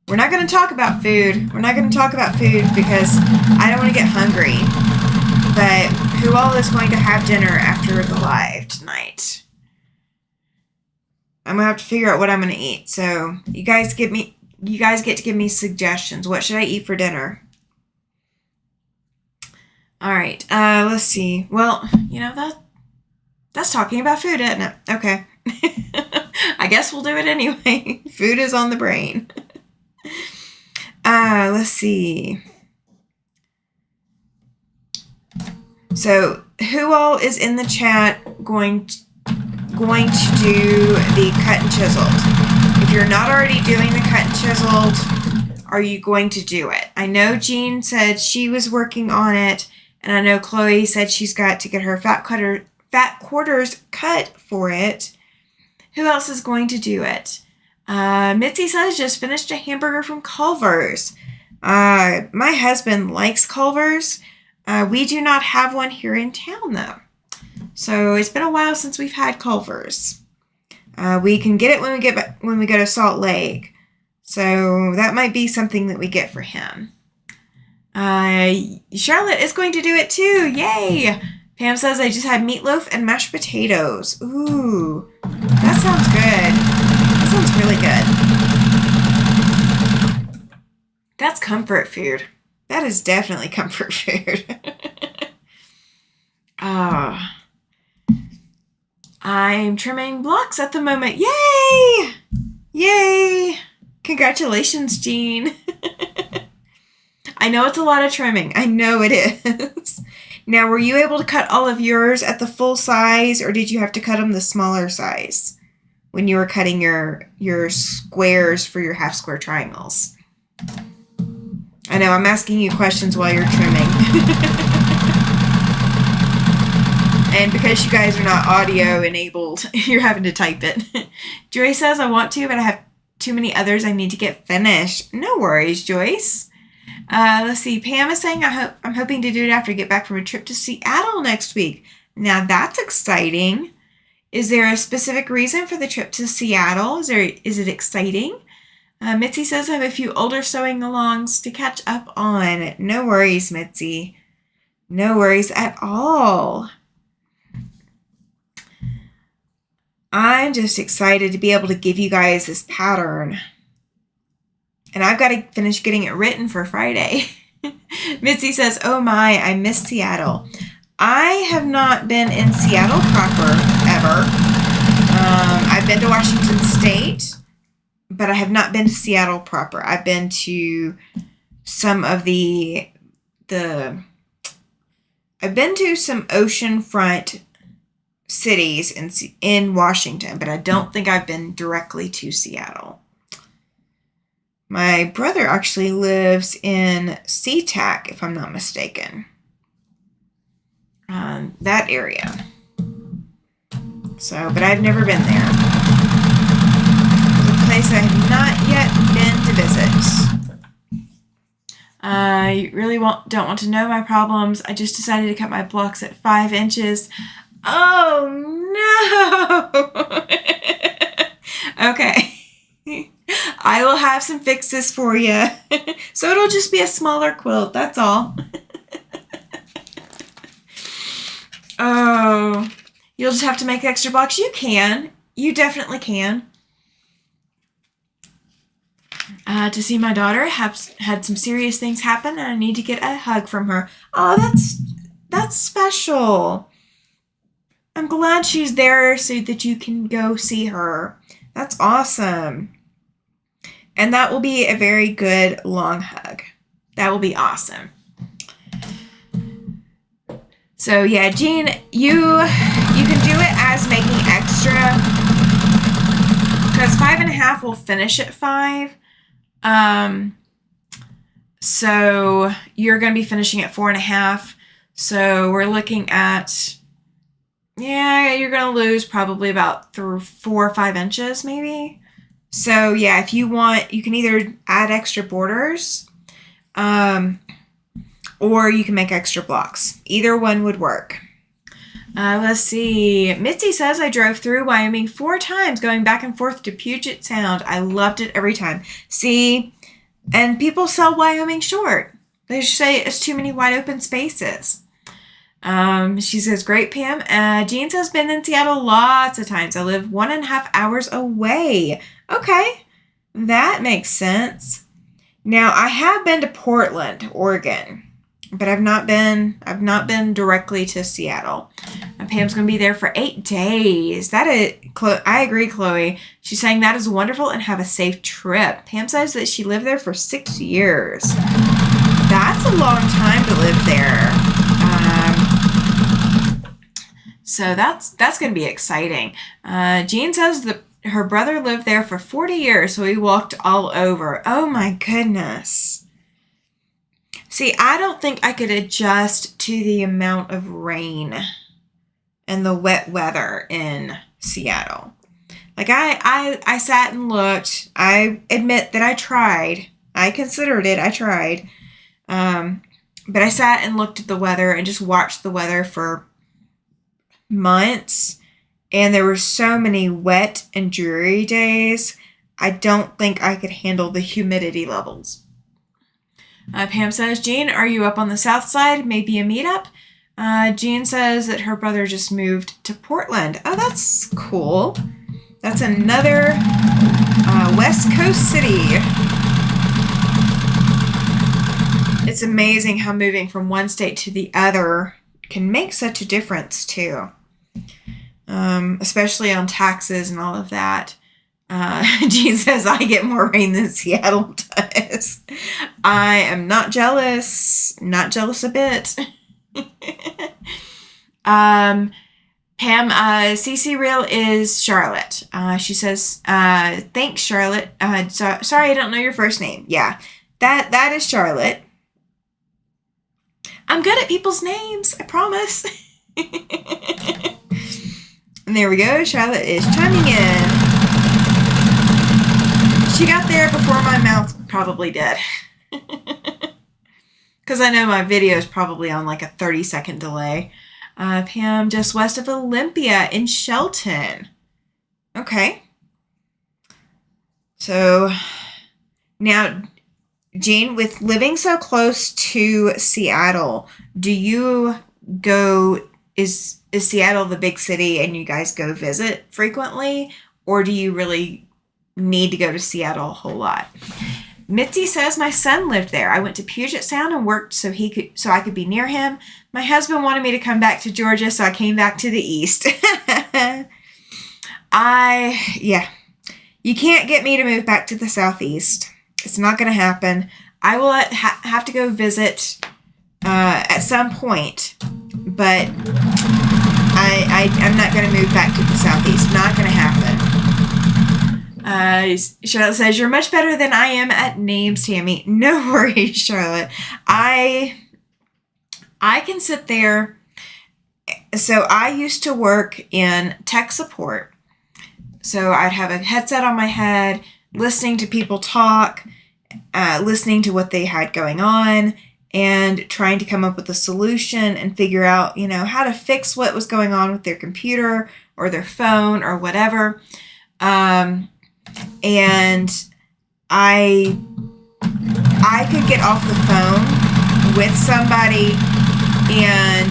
We're not going to talk about food. We're not going to talk about food because I don't want to get hungry. But who all is going to have dinner after the live tonight? I'm going to have to figure out what I'm going to eat. So you guys you guys get to give me suggestions. What should I eat for dinner? All right. Let's see. Well, that's talking about food, isn't it? Okay. I guess we'll do it anyway. Food is on the brain. Let's see. So, who all is in the chat going to do the cut and chiseled? If you're not already doing the cut and chiseled, are you going to do it? I know Jean said she was working on it, and I know Chloe said she's got to get her fat quarters cut for it. Who else is going to do it? Mitzi says just finished a hamburger from Culver's. My husband likes Culver's. We do not have one here in town, though. So it's been a while since we've had Culver's. We can get it when we go to Salt Lake. So that might be something that we get for him. Charlotte is going to do it too. Yay! Pam says I just had meatloaf and mashed potatoes. Ooh, that sounds good. That sounds really good. That's comfort food. That is definitely comfort food. I'm trimming blocks at the moment. Yay! Yay! Congratulations, Jean. I know it's a lot of trimming. I know it is. Now, were you able to cut all of yours at the full size, or did you have to cut them the smaller size when you were cutting your squares for your half square triangles? I know, I'm asking you questions while you're trimming. And because you guys are not audio enabled, you're having to type it. Joy says, I want to, but I have too many others I need to get finished. No worries, Joyce. Let's see. Pam is saying, I'm hoping to do it after I get back from a trip to Seattle next week. Now, that's exciting. Is there a specific reason for the trip to Seattle? Is it exciting? Mitzi says I have a few older sewing alongs to catch up on. No worries, Mitzi. No worries at all. I'm just excited to be able to give you guys this pattern. And I've got to finish getting it written for Friday. Mitzi says, oh my, I miss Seattle. I have not been in Seattle proper ever. I've been to Washington State, but I have not been to Seattle proper. I've been to some of I've been to some oceanfront cities in Washington, but I don't think I've been directly to Seattle. My brother actually lives in SeaTac, if I'm not mistaken. That area. So, but I've never been there. It's a place I have not yet been to visit. You really don't want to know my problems. I just decided to cut my blocks at 5 inches. Oh, no. Okay. I will have some fixes for you. So it'll just be a smaller quilt. That's all. Oh, you'll just have to make extra blocks. You can. You definitely can. To see my daughter have had some serious things happen, and I need to get a hug from her. Oh, that's special. I'm glad she's there so that you can go see her. That's awesome. And that will be a very good long hug. That will be awesome. So yeah, Jean, you can do it as making extra, because 5.5 will finish at 5. So you're going to be finishing at 4.5. So we're looking at, yeah, you're going to lose probably about 4 or 5 inches maybe. So yeah, if you want, you can either add extra borders, or you can make extra blocks. Either one would work. Let's see. Mitzi says, I drove through Wyoming 4 times going back and forth to Puget Sound. I loved it every time. See, and people sell Wyoming short. They just say it's too many wide open spaces. She says, great, Pam. Jean says, been in Seattle lots of times. I live 1.5 hours away. Okay. That makes sense. Now, I have been to Portland, Oregon, but I've not been directly to Seattle. Pam's going to be there for 8 days. I agree, Chloe. She's saying that is wonderful and have a safe trip. Pam says that she lived there for 6 years. That's a long time to live there. So that's going to be exciting. Jean says that her brother lived there for 40 years, so he walked all over. Oh my goodness. See, I don't think I could adjust to the amount of rain and the wet weather in Seattle. Like, I sat and looked. I admit that I tried. I considered it. I tried. But I sat and looked at the weather and just watched the weather for months. And there were so many wet and dreary days. I don't think I could handle the humidity levels. Pam says, Jean, are you up on the south side? Maybe a meetup? Jean says that her brother just moved to Portland. Oh, that's cool. That's another West Coast city. It's amazing how moving from one state to the other can make such a difference, too. Especially on taxes and all of that. Jean says, I get more rain than Seattle does. I am not jealous. Not jealous a bit. Pam, CC Real is Charlotte. She says, thanks, Charlotte. Sorry, I don't know your first name. Yeah, that is Charlotte. I'm good at people's names, I promise. And there we go. Charlotte is chiming in. She got there before my mouth probably did. Because I know my video is probably on like a 30-second delay. Pam, just west of Olympia in Shelton. Okay. So, now, Jean, with living so close to Seattle, do you go... Is Seattle the big city and you guys go visit frequently? Or do you really need to go to Seattle a whole lot? Mitzi says, my son lived there. I went to Puget Sound and worked so I could be near him. My husband wanted me to come back to Georgia, so I came back to the east. You can't get me to move back to the southeast. It's not going to happen. I will have to go visit at some point, but I'm not going to move back to the southeast. Not going to happen. Charlotte says, you're much better than I am at names, Tammy. No worries, Charlotte. I can sit there. So I used to work in tech support. So I'd have a headset on my head, listening to people talk, listening to what they had going on, and trying to come up with a solution and figure out, how to fix what was going on with their computer or their phone or whatever. And I could get off the phone with somebody and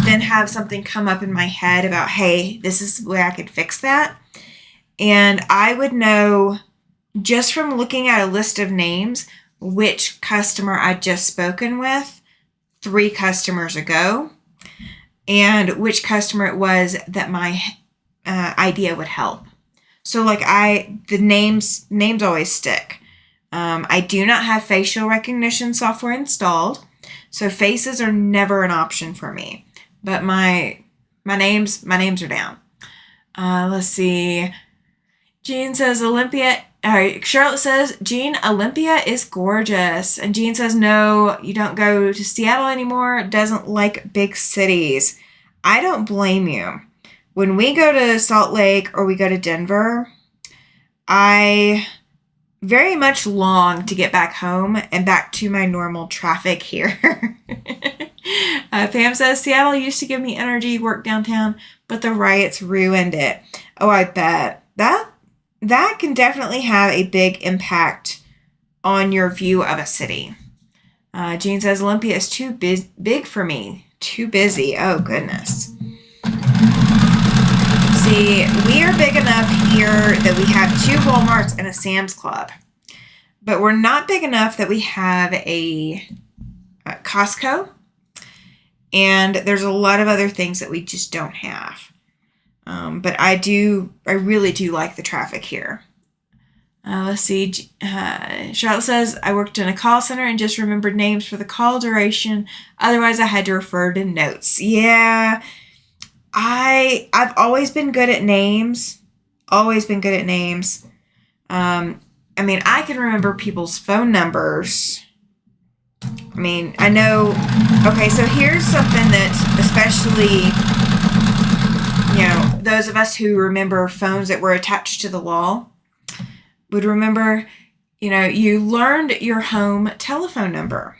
then have something come up in my head about, hey, this is the way I could fix that. And I would know just from looking at a list of names which customer I'd just spoken with 3 customers ago and which customer it was that my idea would help. So the names always stick. I do not have facial recognition software installed, so faces are never an option for me. But my names are down. Let's see. Jean says Charlotte says, Jean, Olympia is gorgeous. And Jean says, no, you don't go to Seattle anymore. Doesn't like big cities. I don't blame you. When we go to Salt Lake or we go to Denver, I very much long to get back home and back to my normal traffic here. Pam says, Seattle used to give me energy, work downtown, but the riots ruined it. Oh, I bet. That can definitely have a big impact on your view of a city. Jean says, Olympia is too big for me. Too busy. Oh, goodness. See, see, we are big enough here that we have 2 Walmarts and a Sam's Club. But we're not big enough that we have a Costco. And there's a lot of other things that we just don't have. But I really do like the traffic here. Let's see. Charlotte says, I worked in a call center and just remembered names for the call duration. Otherwise, I had to refer to notes. Yeah. I've always been good at names. Always been good at names. I mean, I can remember people's phone numbers. I mean, I know. Okay, so here's something that especially, those of us who remember phones that were attached to the wall would remember, you learned your home telephone number.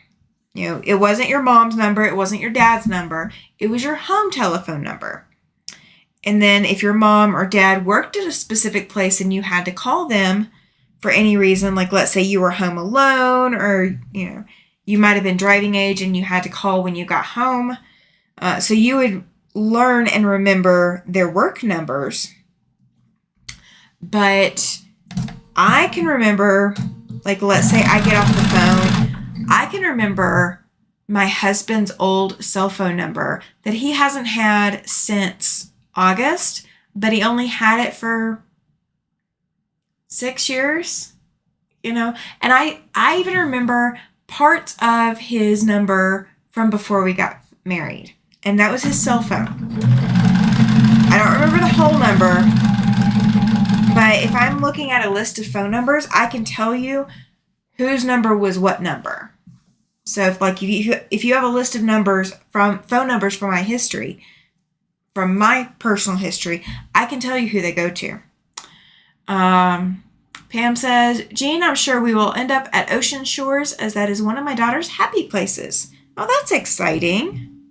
It wasn't your mom's number. It wasn't your dad's number. It was your home telephone number. And then if your mom or dad worked at a specific place and you had to call them for any reason, like let's say you were home alone or, you might have been driving age and you had to call when you got home. So you would learn and remember their work numbers. But I can remember, like let's say I get off the phone, I can remember my husband's old cell phone number that he hasn't had since August, but he only had it for 6 years, and I even remember parts of his number from before we got married, and that was his cell phone. I don't remember the whole number, but if I'm looking at a list of phone numbers, I can tell you whose number was what number. So if you have a list of phone numbers from my history, from my personal history, I can tell you who they go to. Pam says, Jean, I'm sure we will end up at Ocean Shores as that is one of my daughter's happy places. Oh, that's exciting.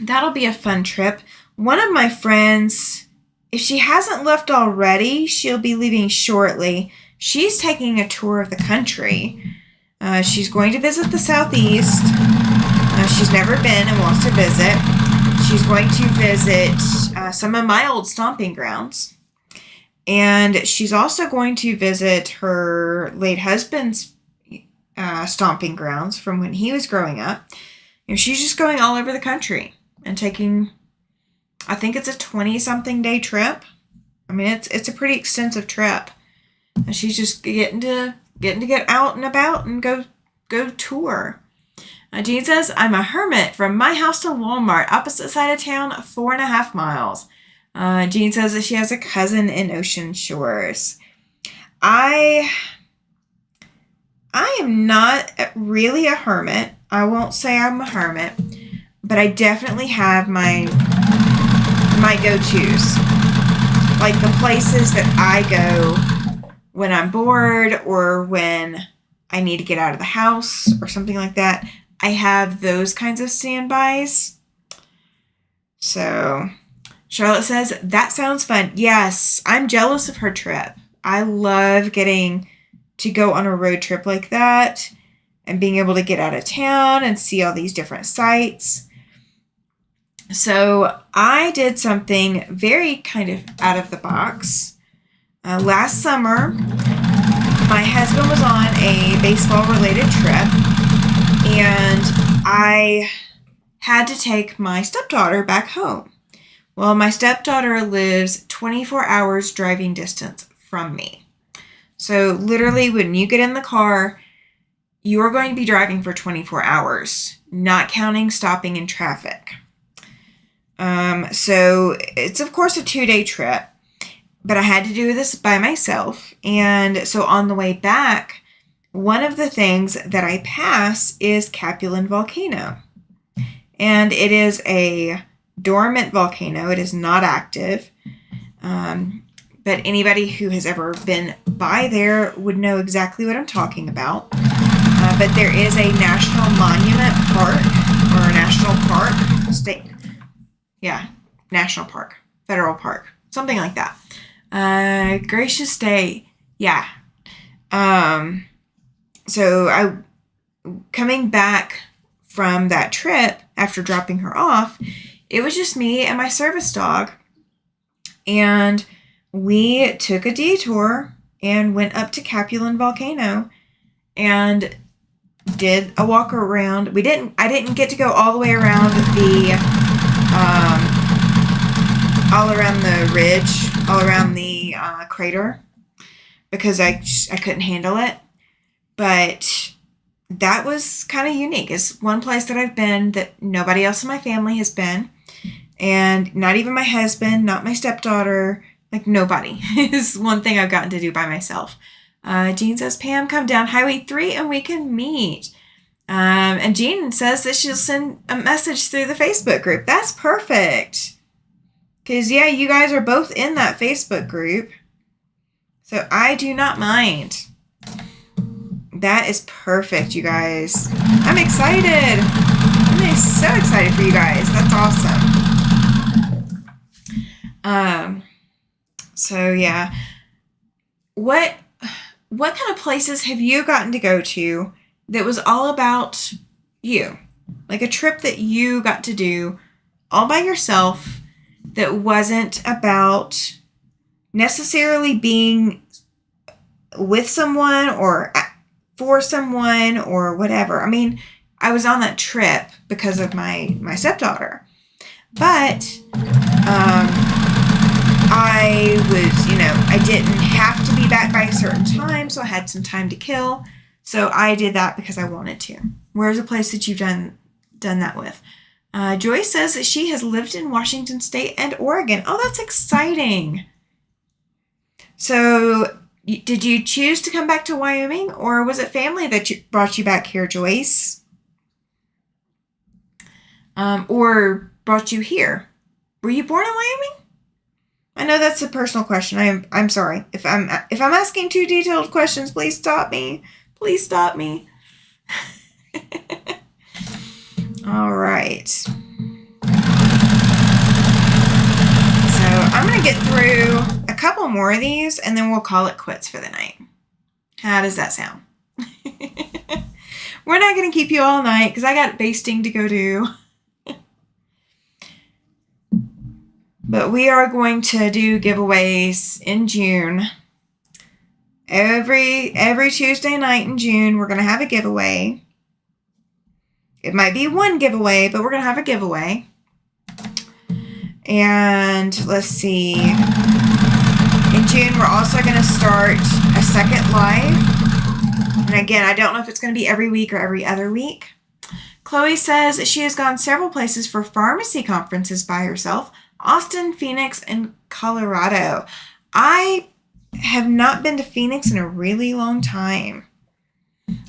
That'll be a fun trip. One of my friends, if she hasn't left already, she'll be leaving shortly. She's taking a tour of the country. She's going to visit the Southeast. She's never been and wants to visit. She's going to visit some of my old stomping grounds. And she's also going to visit her late husband's stomping grounds from when he was growing up. She's just going all over the country and taking, I think it's a 20-something day trip. I mean, it's a pretty extensive trip. And she's just getting to get out and about and go tour. Jean says, I'm a hermit from my house to Walmart, opposite side of town, 4.5 miles. Jean says that she has a cousin in Ocean Shores. I am not really a hermit. I won't say I'm a hermit, but I definitely have my go-tos. Like the places that I go when I'm bored or when I need to get out of the house or something like that. I have those kinds of standbys. So Charlotte says, that sounds fun. Yes, I'm jealous of her trip. I love getting to go on a road trip like that and being able to get out of town and see all these different sites. So I did something very kind of out of the box. Last summer, my husband was on a baseball-related trip, and I had to take my stepdaughter back home. Well, my stepdaughter lives 24 hours driving distance from me. So literally when you get in the car, you are going to be driving for 24 hours, not counting stopping in traffic. So it's of course a 2-day trip, but I had to do this by myself. And so on the way back, one of the things that I pass is Capulin Volcano. And it is a dormant volcano. It is not active. But anybody who has ever been by there would know exactly what I'm talking about. But there is a national monument park or a national park, national park, federal park, something like that. Gracious Day. Yeah. So coming back from that trip after dropping her off, it was just me and my service dog. And we took a detour and went up to Capulin Volcano and did a walk around. I didn't get to go all the way around all around the ridge, all around the crater, because I couldn't handle it. But that was kind of unique. It's one place that I've been that nobody else in my family has been. And not even my husband, not my stepdaughter, like nobody. It's one thing I've gotten to do by myself. Jean says, Pam, come down Highway 3 and we can meet. And Jean says that she'll send a message through the Facebook group. That's perfect. Because, yeah, you guys are both in that Facebook group. So I do not mind. That is perfect, you guys. I'm excited. I'm so excited for you guys. That's awesome. So, yeah. What kind of places have you gotten to go to that was all about you? Like a trip that you got to do all by yourself that wasn't about necessarily being with someone or for someone or whatever. I mean, I was on that trip because of my stepdaughter. But I was, I didn't have to be back by a certain time, so I had some time to kill. So I did that because I wanted to. Where's a place that you've done that with? Joy says that she has lived in Washington State and Oregon. Oh, that's exciting. So did you choose to come back to Wyoming, or was it family that brought you back here, Joyce? Or brought you here? Were you born in Wyoming? I know that's a personal question. I'm sorry. If I'm asking too detailed questions, please stop me. Please stop me. All right. So I'm going to get through a couple more of these and then we'll call it quits for the night. How does that sound? We're not going to keep you all night because I got basting to go do. But we are going to do giveaways in June. Every Tuesday night in June, we're going to have a giveaway. It might be one giveaway, but we're going to have a giveaway. And let's see. In June, we're also going to start a second live. And again, I don't know if it's going to be every week or every other week. Chloe says that she has gone several places for pharmacy conferences by herself. Austin, Phoenix, and Colorado. I have not been to Phoenix in a really long time.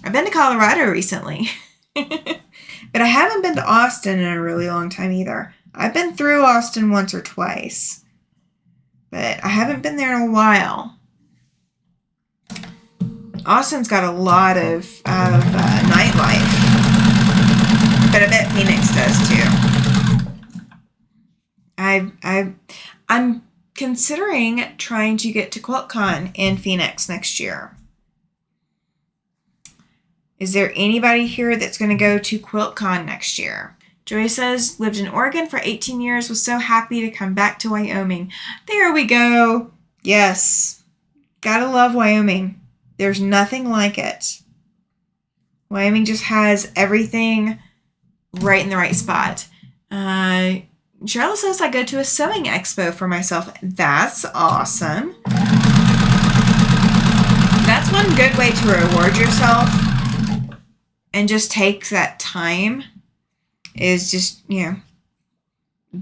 I've been to Colorado recently. But I haven't been to Austin in a really long time either. I've been through Austin once or twice. But I haven't been there in a while. Austin's got a lot of nightlife. But I bet Phoenix does too. I'm considering trying to get to QuiltCon in Phoenix next year. Is there anybody here that's going to go to QuiltCon next year? Joy says, lived in Oregon for 18 years, was so happy to come back to Wyoming. There we go. Yes. Gotta love Wyoming. There's nothing like it. Wyoming just has everything right in the right spot. Cheryl says I go to a sewing expo for myself. That's awesome. That's one good way to reward yourself and just take that time is just,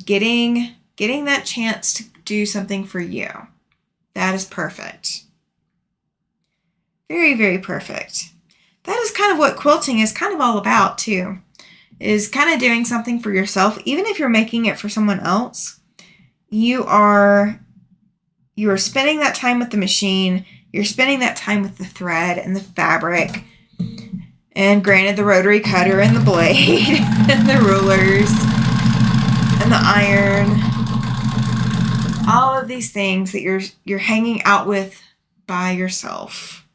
getting that chance to do something for you. That is perfect. Very, very perfect. That is kind of what quilting is kind of all about too. Is kind of doing something for yourself, even if you're making it for someone else. You are spending that time with the machine. You're spending that time with the thread and the fabric. And granted, the rotary cutter and the blade and the rulers and the iron. All of these things that you're hanging out with by yourself.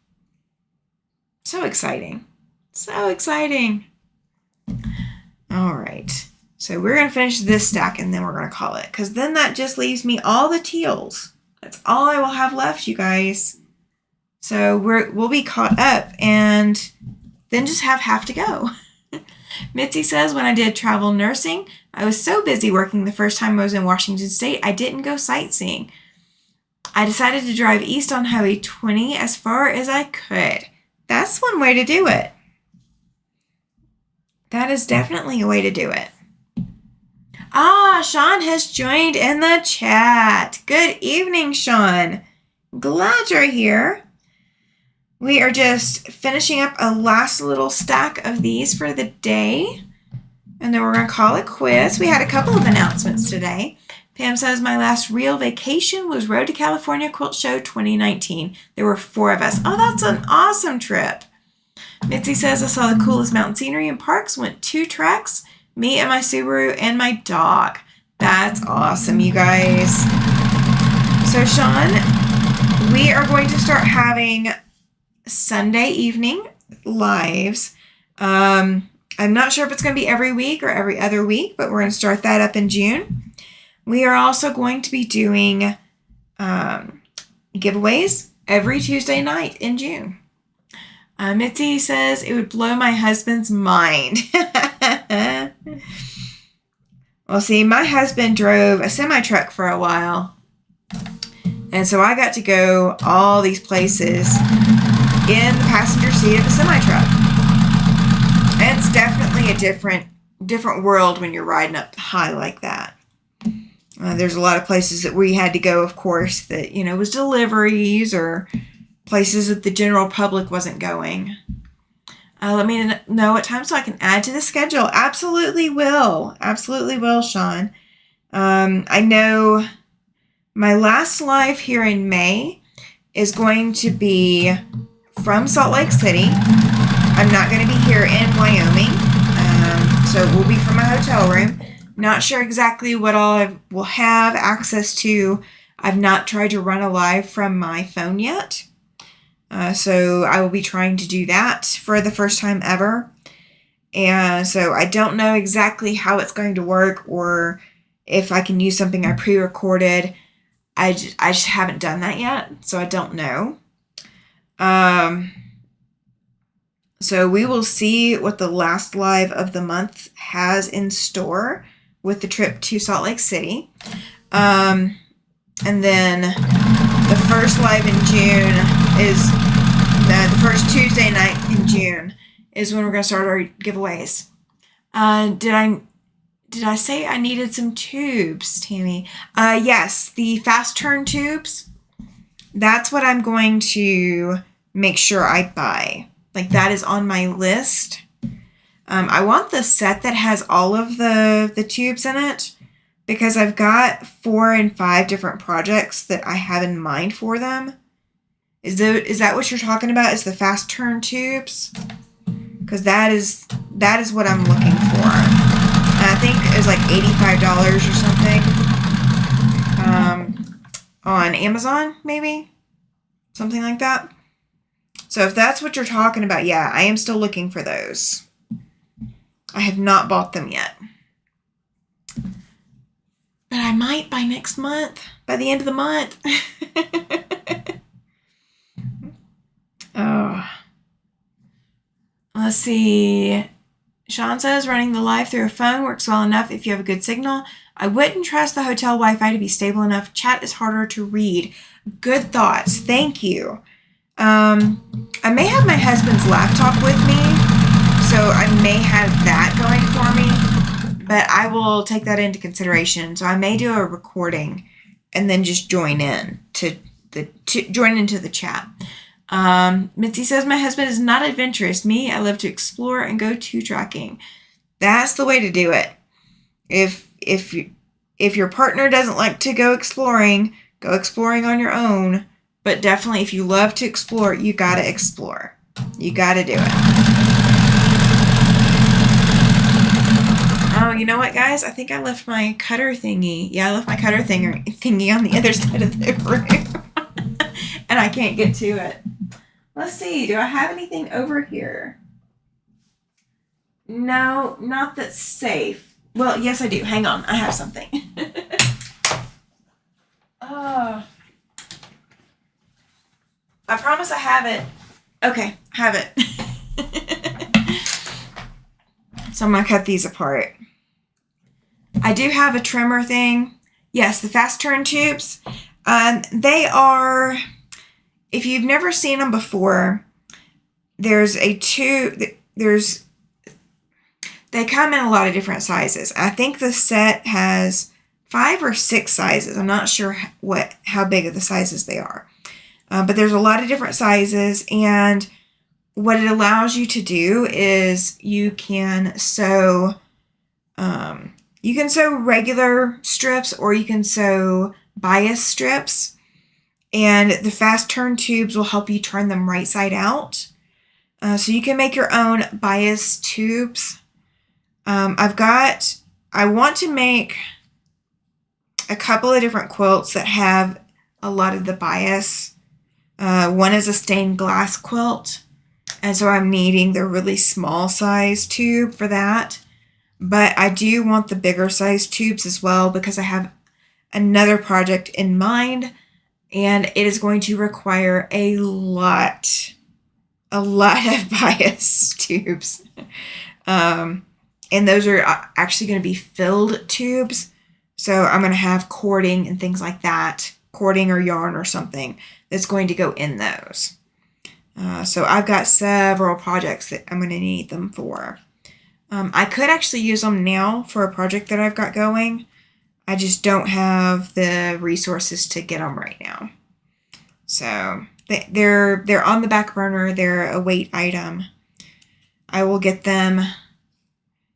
So exciting. So exciting. All right. So we're going to finish this stack and then we're going to call it. Because then that just leaves me all the teals. That's all I will have left, you guys. So we'll be caught up and then just have half to go. Mitzi says, when I did travel nursing, I was so busy working the first time I was in Washington State, I didn't go sightseeing. I decided to drive east on Highway 20 as far as I could. That's one way to do it. That is definitely a way to do it. Sean has joined in the chat. Good evening, Sean. Glad you're here. We are just finishing up a last little stack of these for the day. And then we're going to call it quits. We had a couple of announcements today. Pam says, my last real vacation was Road to California Quilt Show 2019. There were 4 of us. Oh, that's an awesome trip. Mitzi says, I saw the coolest mountain scenery in parks. Went 2 treks. Me and my Subaru and my dog. That's awesome, you guys. So, Sean, we are going to start having Sunday evening lives. I'm not sure if it's going to be every week or every other week, but we're going to start that up in June. We are also going to be doing giveaways every Tuesday night in June. Mitzi says it would blow my husband's mind. Well, see, my husband drove a semi-truck for a while. And so I got to go all these places in the passenger seat of a semi-truck. And it's definitely a different world when you're riding up high like that. There's a lot of places that we had to go, of course, that, was deliveries or places that the general public wasn't going. Let me know what time so I can add to the schedule. Absolutely will. Absolutely will, Sean. I know my last live here in May is going to be from Salt Lake City. I'm not going to be here in Wyoming. So it will be from a hotel room. Not sure exactly what all I will have access to. I've not tried to run a live from my phone yet. So I will be trying to do that for the first time ever. And so I don't know exactly how it's going to work or if I can use something I pre-recorded. I just haven't done that yet, so I don't know. So we will see what the last live of the month has in store with the trip to Salt Lake City. And then the first live in June is the first Tuesday night in June is when we're going to start our giveaways. Did I say I needed some tubes, Tammy? Yes, the fast turn tubes. That's what I'm going to make sure I buy. Like, that is on my list. I want the set that has all of the tubes in it because I've got 4 and 5 different projects that I have in mind for them. Is that what you're talking about? Is the fast turn tubes? Because that is what I'm looking for. And I think it was like $85 or something on Amazon, maybe something like that. So if that's what you're talking about, yeah, I am still looking for those. I have not bought them yet. But I might by next month, by the end of the month. Oh. Let's see. Sean says running the live through a phone works well enough if you have a good signal. I wouldn't trust the hotel Wi-Fi to be stable enough. Chat is harder to read. Good thoughts. Thank you. I may have my husband's laptop with me, so I may have that going for me, but I will take that into consideration. So I may do a recording and then just join into the chat. Mitzi says, my husband is not adventurous. Me, I love to explore and go 2-tracking. That's the way to do it. If your partner doesn't like to go exploring on your own. But definitely, if you love to explore, you gotta explore. You gotta do it. Oh, you know what, guys? I think I left my cutter thingy. Yeah, I left my cutter thingy on the other side of the room. And I can't get to it. Let's see. Do I have anything over here? No, not that's safe. Well, yes, I do. Hang on. I have something. Oh. I promise I have it. Okay, I have it. So I'm going to cut these apart. I do have a trimmer thing. Yes, the fast turn tubes. They are, if you've never seen them before, there's a tube, they come in a lot of different sizes. I think the set has 5 or 6 sizes. I'm not sure how big of the sizes they are. But there's a lot of different sizes, and what it allows you to do is you can sew regular strips, or you can sew bias strips, and the fast turn tubes will help you turn them right side out. So you can make your own bias tubes. I want to make a couple of different quilts that have a lot of the bias. One is a stained glass quilt, and so I'm needing the really small size tube for that. But I do want the bigger size tubes as well, because I have another project in mind, and it is going to require a lot of bias tubes. And those are actually going to be filled tubes. So I'm going to have cording and things like that, cording or yarn or something that's going to go in those. So I've got several projects that I'm going to need them for. I could actually use them now for a project that I've got going. I just don't have the resources to get them right now. So they're on the back burner. They're a wait item. I will get them.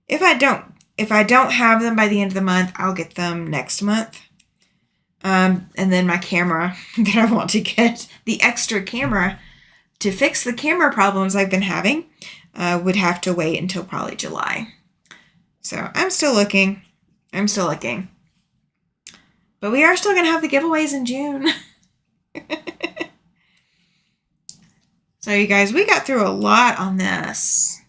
If I don't have them by the end of the month, I'll get them next month. And then my camera that I want to get, the extra camera to fix the camera problems I've been having, would have to wait until probably July. So I'm still looking. But we are still going to have the giveaways in June. So you guys, we got through a lot on this.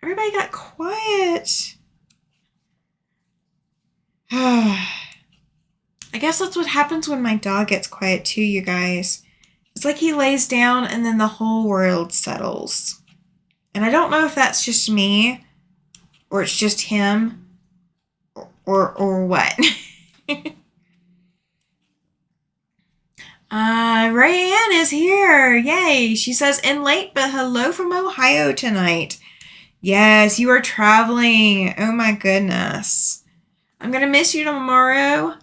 Everybody got quiet. I guess that's what happens when my dog gets quiet too, you guys. It's like he lays down and then the whole world settles. And I don't know if that's just me, or it's just him, or what. Rayanne is here. Yay. She says, in late, but hello from Ohio tonight. Yes, you are traveling. Oh my goodness. I'm going to miss you tomorrow.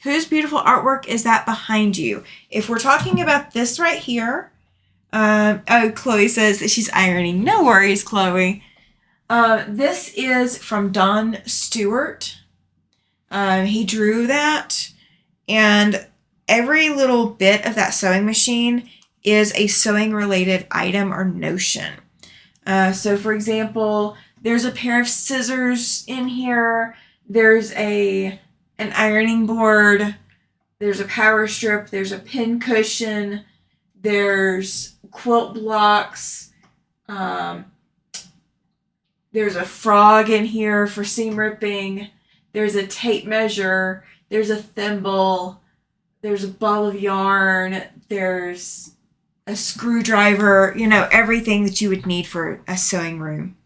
Whose beautiful artwork is that behind you? If we're talking about this right here, Chloe says that she's ironing. No worries, Chloe. This is from Don Stewart. He drew that, and every little bit of that sewing machine is a sewing related item or notion. So for example, there's a pair of scissors in here. There's an ironing board. There's a power strip. There's a pin cushion. There's quilt blocks. There's a frog in here for seam ripping. There's a tape measure. There's a thimble. There's a ball of yarn. There's a screwdriver. You know, everything that you would need for a sewing room.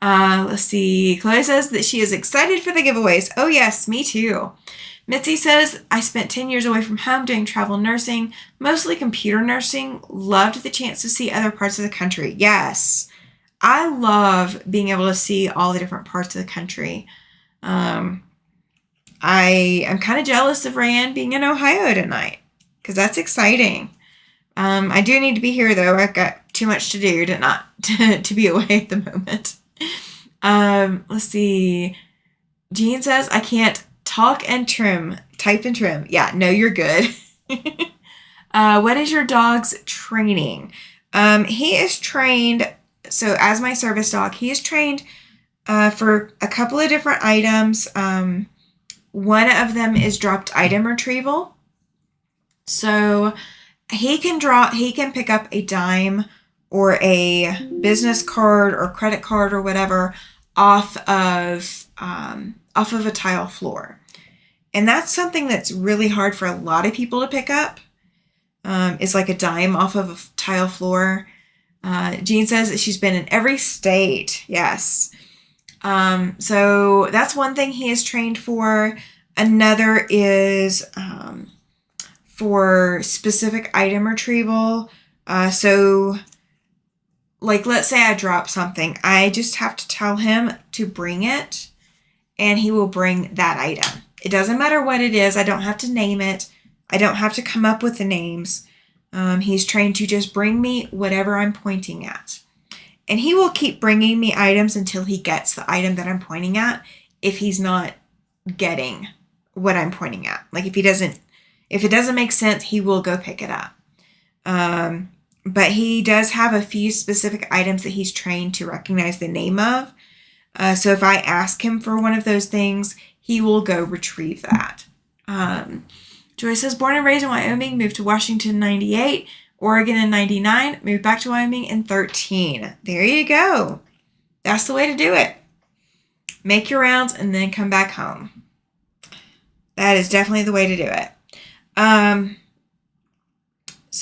Let's see. Chloe says that she is excited for the giveaways. Oh yes, me too. Mitzi says, I spent 10 years away from home doing travel nursing, mostly computer nursing. Loved the chance to see other parts of the country. Yes. I love being able to see all the different parts of the country. I am kind of jealous of Rayanne being in Ohio tonight, because that's exciting. I do need to be here though. I've got too much to do to be away at the moment. Let's see. Jean says, I can't type and trim. Yeah, no, you're good. What is your dog's training? He is trained, so as my service dog, he is trained for a couple of different items. One of them is dropped item retrieval. So he can pick up a dime or a business card or credit card or whatever off of a tile floor. And that's something that's really hard for a lot of people to pick up. Is like a dime off of a tile floor. Jean says that she's been in every state. Yes. So that's one thing he is trained for. Another is for specific item retrieval. So like, let's say I drop something. I just have to tell him to bring it, and he will bring that item. It doesn't matter what it is. I don't have to name it. I don't have to come up with the names. He's trained to just bring me whatever I'm pointing at. And he will keep bringing me items until he gets the item that I'm pointing at if he's not getting what I'm pointing at. Like if it doesn't make sense, he will go pick it up. But he does have a few specific items that he's trained to recognize the name of. So if I ask him for one of those things, he will go retrieve that. Joy says, born and raised in Wyoming, moved to Washington in 98, Oregon in 99, moved back to Wyoming in 13. There you go. That's the way to do it. Make your rounds and then come back home. That is definitely the way to do it. And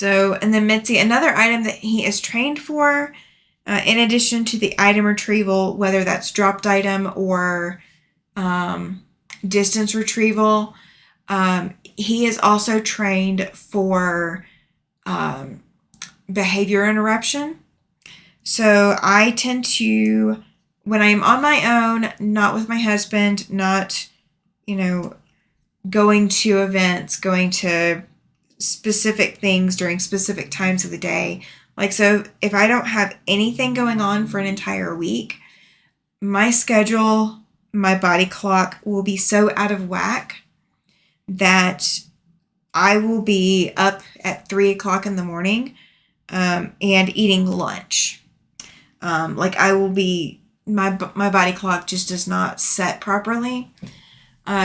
then Mitzi, another item that he is trained for, in addition to the item retrieval, whether that's dropped item or distance retrieval, he is also trained for behavior interruption. So I tend to, when I'm on my own, not with my husband, not, going to events, going to specific things during specific times of the day. Like, so if I don't have anything going on for an entire week, my schedule, my body clock will be so out of whack that I will be up at 3 o'clock in the morning and eating lunch. I will be, my body clock just does not set properly.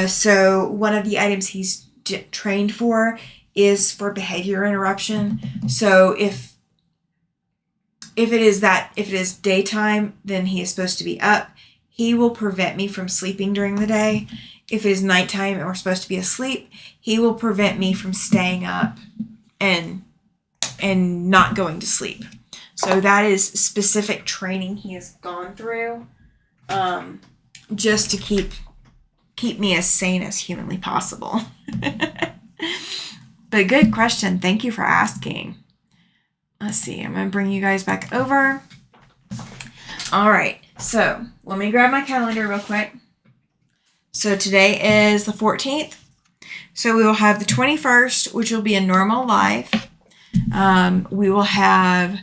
So one of the items he's trained for is for behavior interruption. So if it is daytime, then he is supposed to be up. He will prevent me from sleeping during the day. If it is nighttime and we're supposed to be asleep, he will prevent me from staying up and not going to sleep. So that is specific training he has gone through, just to keep me as sane as humanly possible. But good question. Thank you for asking. Let's see. I'm going to bring you guys back over. All right. So let me grab my calendar real quick. So today is the 14th. So we will have the 21st, which will be a normal live. We will have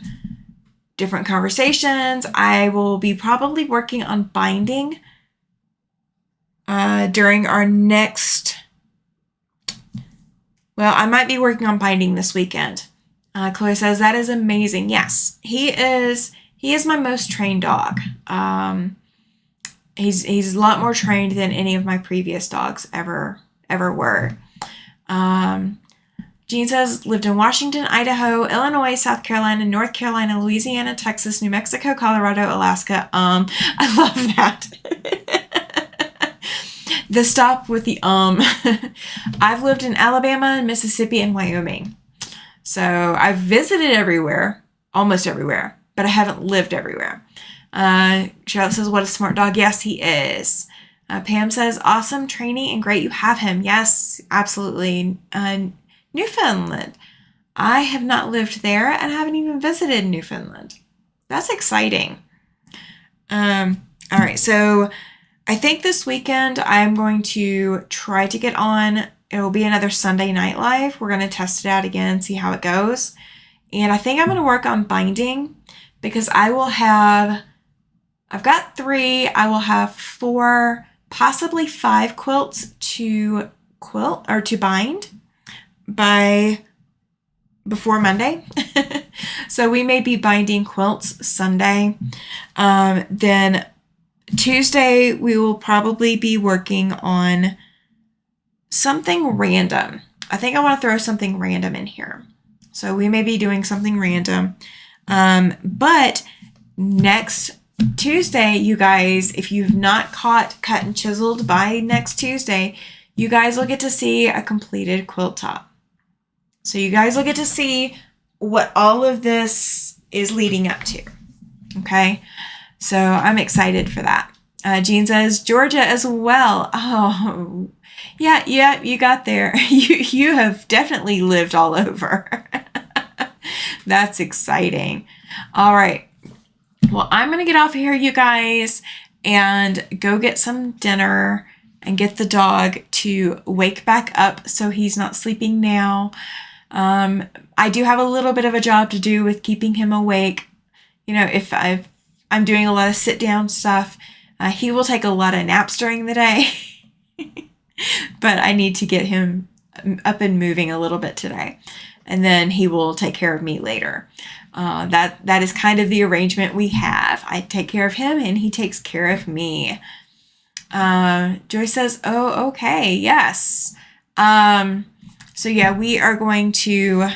different conversations. I will be probably working on binding during our next... Well, I might be working on binding this weekend. Chloe says, that is amazing. Yes, he is my most trained dog. He's a lot more trained than any of my previous dogs ever were. Jean says, lived in Washington, Idaho, Illinois, South Carolina, North Carolina, Louisiana, Texas, New Mexico, Colorado, Alaska. I love that. The stop with the I've lived in Alabama, Mississippi, and Wyoming. So I've visited everywhere, almost everywhere, but I haven't lived everywhere. Charlotte says, what a smart dog. Yes, he is. Pam says, awesome training and great you have him. Yes, absolutely. Newfoundland. I have not lived there and haven't even visited Newfoundland. That's exciting. All right, so I think this weekend I'm going to try to get on. It will be another Sunday night live. We're going to test it out again and see how it goes. And I think I'm going to work on binding because I've got 3. I will have 4, possibly 5 quilts to quilt or to bind before Monday. So we may be binding quilts Sunday. Then Tuesday, we will probably be working on something random. I think I want to throw something random in here. So we may be doing something random. But next Tuesday, you guys, if you've not caught Cut and Chiseled by next Tuesday, you guys will get to see a completed quilt top. So you guys will get to see what all of this is leading up to. Okay? So I'm excited for that. Jean says, Georgia as well. Oh, yeah, you got there. You have definitely lived all over. That's exciting. All right. Well, I'm going to get off of here, you guys, and go get some dinner and get the dog to wake back up so he's not sleeping now. I do have a little bit of a job to do with keeping him awake. You know, if I'm doing a lot of sit down stuff, he will take a lot of naps during the day, but I need to get him up and moving a little bit today, and then he will take care of me later. That is kind of the arrangement we have. I take care of him and he takes care of me. Joy says, oh, okay. Yes. So yeah, we are going to,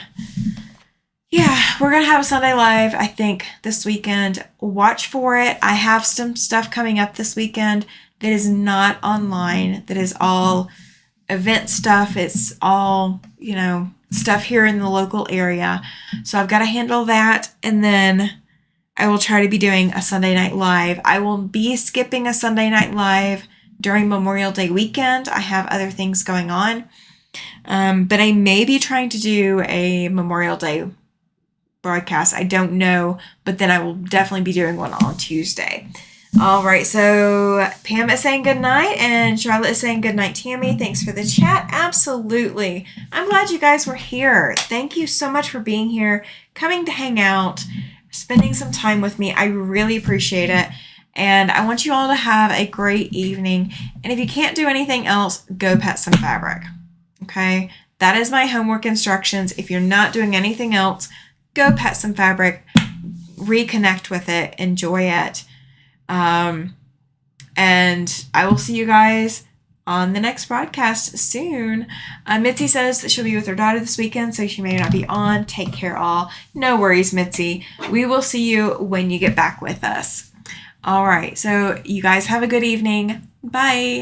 we're going to have a Sunday Live, I think, this weekend. Watch for it. I have some stuff coming up this weekend that is not online, that is all event stuff. It's all, stuff here in the local area. So I've got to handle that. And then I will try to be doing a Sunday Night Live. I will be skipping a Sunday Night Live during Memorial Day weekend. I have other things going on. But I may be trying to do a Memorial Day broadcast. I don't know. But then I will definitely be doing one on Tuesday. All right, so Pam is saying good night, and Charlotte is saying good night, Tammy. Thanks for the chat. Absolutely. I'm glad you guys were here. Thank you so much for being here, coming to hang out, spending some time with me. I really appreciate it, and I want you all to have a great evening. And if you can't do anything else, go pet some fabric, okay? That is my homework instructions. If you're not doing anything else, go pet some fabric, reconnect with it, enjoy it. And I will see you guys on the next broadcast soon. Mitzi says that she'll be with her daughter this weekend, so she may not be on. Take care, all. No worries, Mitzi. We will see you when you get back with us. All right, so you guys have a good evening. Bye.